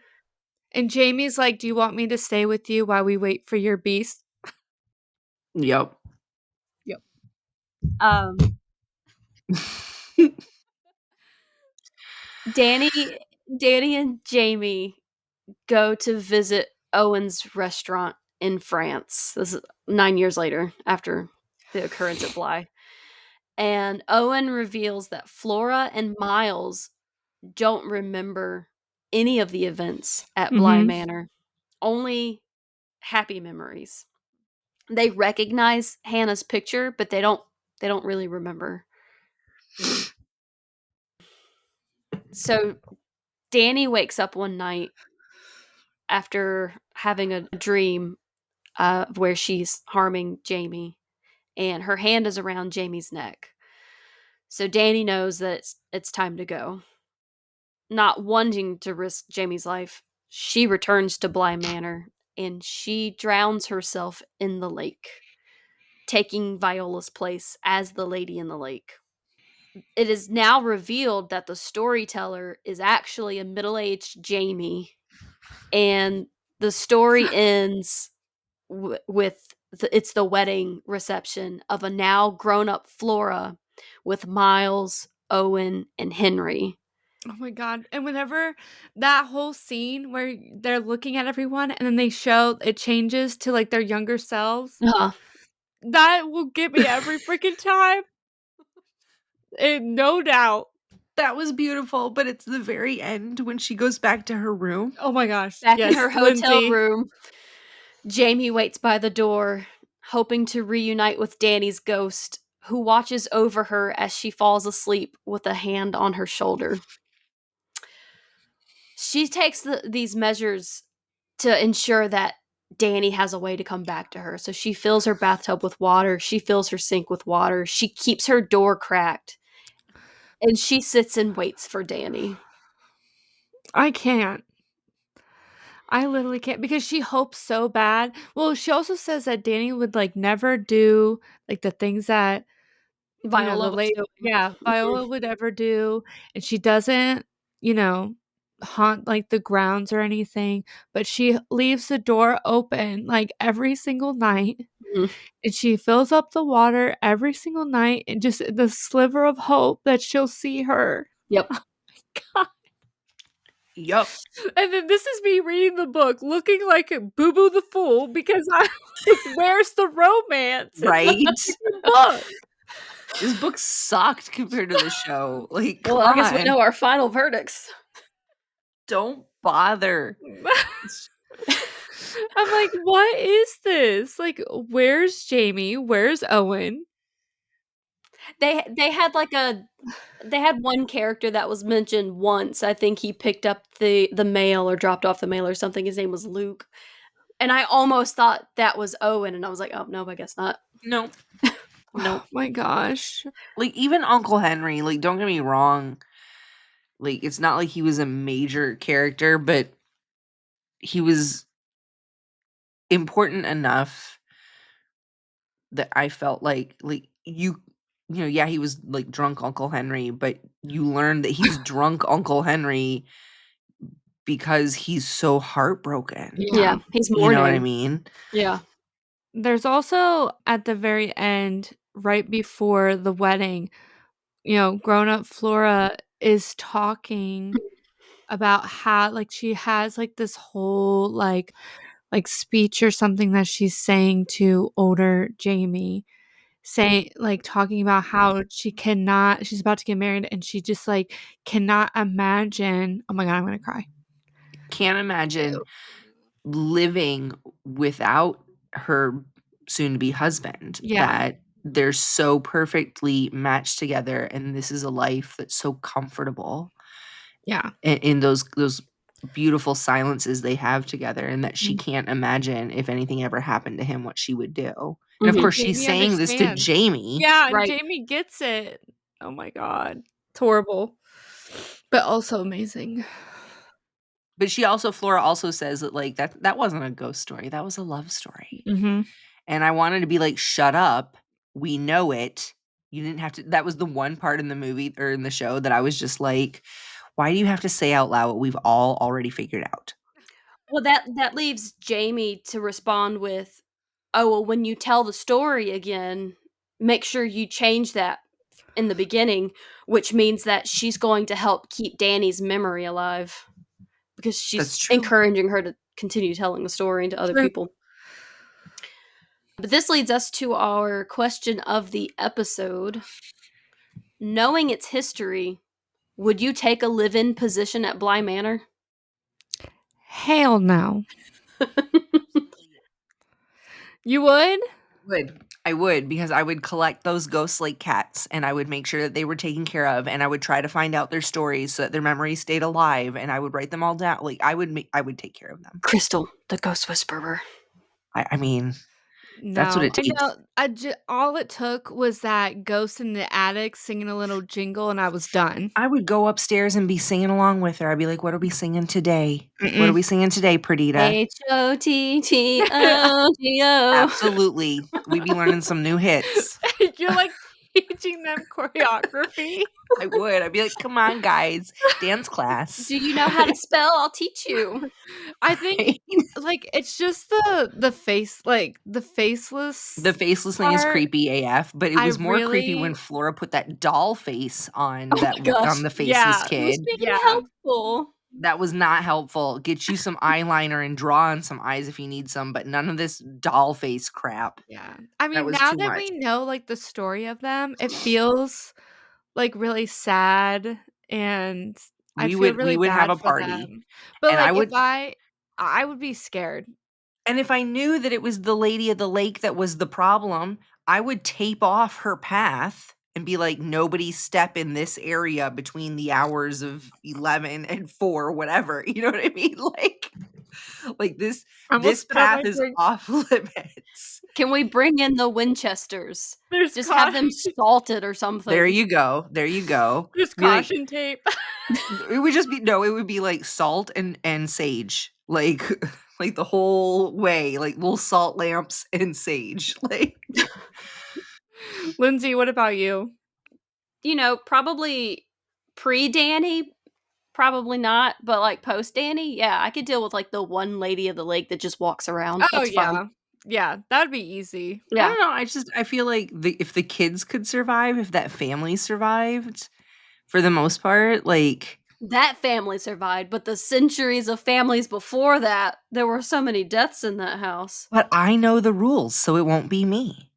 And Jamie's like, "Do you want me to stay with you while we wait for your beast?" Yep. Yep. Um, Danny Danny and Jamie go to visit Owen's restaurant in France. This is 9 years later after the occurrence at Bly. And Owen reveals that Flora and Miles don't remember any of the events at Bly Mhm. Manor, only happy memories. They recognize Hannah's picture, but they don't really remember. So Danny wakes up one night after having a dream where she's harming Jamie, and her hand is around Jamie's neck. So Danny knows that it's time to go. Not wanting to risk Jamie's life, she returns to Bly Manor and she drowns herself in the lake, taking Viola's place as the lady in the lake. It is now revealed that the storyteller is actually a middle aged Jamie, and the story ends with it's the wedding reception of a now grown up Flora with Miles, Owen, and Henry. Oh my god, and whenever that whole scene where they're looking at everyone and then they show it changes to, like, their younger selves, Uh, that will get me every freaking time, and no doubt. That was beautiful, but it's the very end when she goes back to her room. Oh my gosh, Back in yes, her hotel Lindsey. room, Jamie waits by the door, hoping to reunite with Danny's ghost, who watches over her as she falls asleep with a hand on her shoulder. She takes these measures to ensure that Danny has a way to come back to her. So she fills her bathtub with water, she fills her sink with water, she keeps her door cracked, and she sits and waits for Danny. I can't. I literally can't because she hopes so bad. Well, she also says that Danny would, like, never do, like, the things that, Viola the was late doing. yeah, Mhm. Viola would ever do, and she doesn't, you know, haunt, like, the grounds or anything, but she leaves the door open, like, every single night, Mhm. and she fills up the water every single night and just the sliver of hope that she'll see her. Yep. God. Yup. And then this is me reading the book looking like a Boo Boo the Fool because I'm like, "Where's the romance in the Right? freaking book?" This book sucked compared to the show. Like, Well, come I guess we on. know our final verdicts. Don't bother. I'm like, "What is this? Like, where's Jamie? Where's Owen?" They had like a they had one character that was mentioned once. I think he picked up the mail or dropped off the mail or something. His name was Luke. And I almost thought that was Owen, and I was like, "Oh, no, I guess not." No. Oh Nope. my gosh. Like, even Uncle Henry, like, don't get me wrong. Like, it's not like he was a major character, but he was important enough that I felt like yeah, he was like drunk Uncle Henry, but you learned that he's drunk Uncle Henry because he's so heartbroken. Yeah, he's You know what I mourning. mean? Yeah. There's also at the very end, right before the wedding, grown-up Flora is talking about how, like, she has, like, this whole, like, speech or something that she's saying to older Jamie, talking about how she's about to get married, and she just, like, cannot imagine. Oh my god, I'm gonna cry. Can't imagine living without her soon-to-be husband, Yeah. that they're so perfectly matched together, and this is a life that's so comfortable Yeah. in those beautiful silences they have together, and that she Mm. can't imagine if anything ever happened to him, what she would do. And of Mhm. course, she's Jamie saying this to understands. Jamie. Yeah, and Right. Jamie gets it. Oh my god. It's horrible, but also amazing. But Flora also says that, like, that wasn't a ghost story, that was a love story. Mhm. And I wanted to be like, "Shut up. We know it. You didn't have to." That was the one part in the movie or in the show that I was just like, "Why do you have to say out loud what we've all already figured out?" Well, that leaves Jamie to respond with, "Oh, well, when you tell the story again, make sure you change that in the beginning," which means that she's going to help keep Danny's memory alive because That's she's true. encouraging her to continue telling the story to other True. people. But this leads us to our question of the episode. Knowing its history, would you take a live-in position at Bly Manor? Hell no. You would? I would, because I would collect those ghost like cats, and I would make sure that they were taken care of, and I would try to find out their stories so that their memories stayed alive, and I would write them all down. Like, I would take care of them. Crystal, the ghost whisperer. I mean, that's what No. it I takes. know. All it took was that ghost in the attic singing a little jingle, and I was done. I would go upstairs and be singing along with her. I'd be like, "What are we singing today? What are Mm-mm. we singing today, Perdita?" Hotttogo. Absolutely. We'd be learning some new hits. You're, like, teaching them choreography. I would. I'd be like, "Come on, guys, dance class." Do you know how to spell? I'll teach you. I think, Right? like, it's just the face, like, the faceless The faceless thing is part. creepy AF, but it I was more creepy when really Flora put that doll face on Oh my on gosh. the faceless Yeah. He was kid. being Yeah. helpful. That was not helpful. Get you some eyeliner and draw on some eyes if you need some, but none of this doll face crap. Yeah. I That mean, was now too that much. we know, like, the story of them, it feels, like, really sad, and I feel We really would have bad a for party, them. But, and like, if I would be scared. if I knew that it was the lady of the lake that was the problem, I would tape off her path and be like, "Nobody step in this area between the hours of 11 and 4," whatever, you know what I mean? Like I almost this spit out path my is drink. off limits. Can we bring in the Winchesters? There's Just have them caution salted or There something. you go, there you go. there's Be like, caution tape. it would just be no, it would be like salt and sage, like like the whole way, like little salt lamps and sage, like Lindsay, what about you? You know, probably pre-Danny, probably not, but, like, post-Danny, yeah, I could deal with, like, the one lady of the lake that just walks around. Oh, That's fine. yeah. Yeah, that would be easy. I Yeah. don't know, I feel like if the kids could survive, if that family survived, for the most part, like, That family survived, but the centuries of families before that, there were so many deaths in that house. but I know the rules, so it won't be me.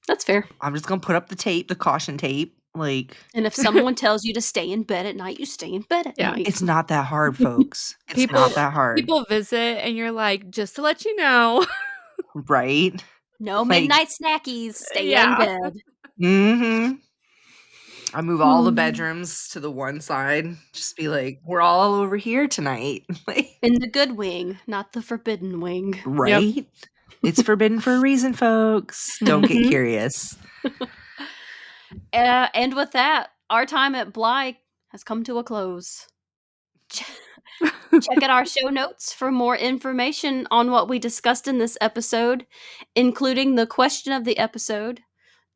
That's fair. I'm just gonna put up the tape, the caution tape, like, And if someone tells you to stay in bed at night, you stay in bed at Yeah. night. it's not that hard, folks. It's People not that hard, people visit and you're like, "Just to let you know." right? No Like, midnight snackies, stay in Yeah. bed. mhm. I move all the Hmm. bedrooms to the one side, just be like, "We're all over here tonight." Like, In the good wing, not the forbidden wing. Yep. right? It's forbidden for a reason, folks. Don't get Mhm. curious. And with that, our time at Bly has come to a close. Check out our show notes for more information on what we discussed in this episode, including the question of the episode.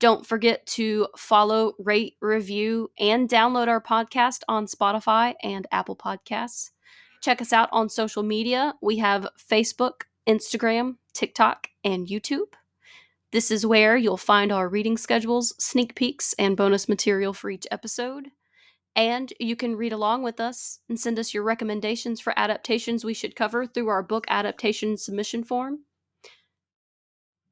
Don't forget to follow, rate, review, and download our podcast on Spotify and Apple Podcasts. Check us out on social media. We have Facebook, Instagram, TikTok, and YouTube. This is where you'll find our reading schedules, sneak peeks, and bonus material for each episode. And you can read along with us and send us your recommendations for adaptations we should cover through our book adaptation submission form.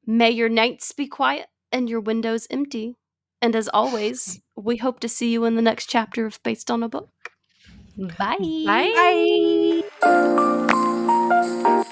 May your nights be quiet and your windows empty. And as always, we hope to see you in the next chapter of Based on a Book. Bye. Bye. Bye.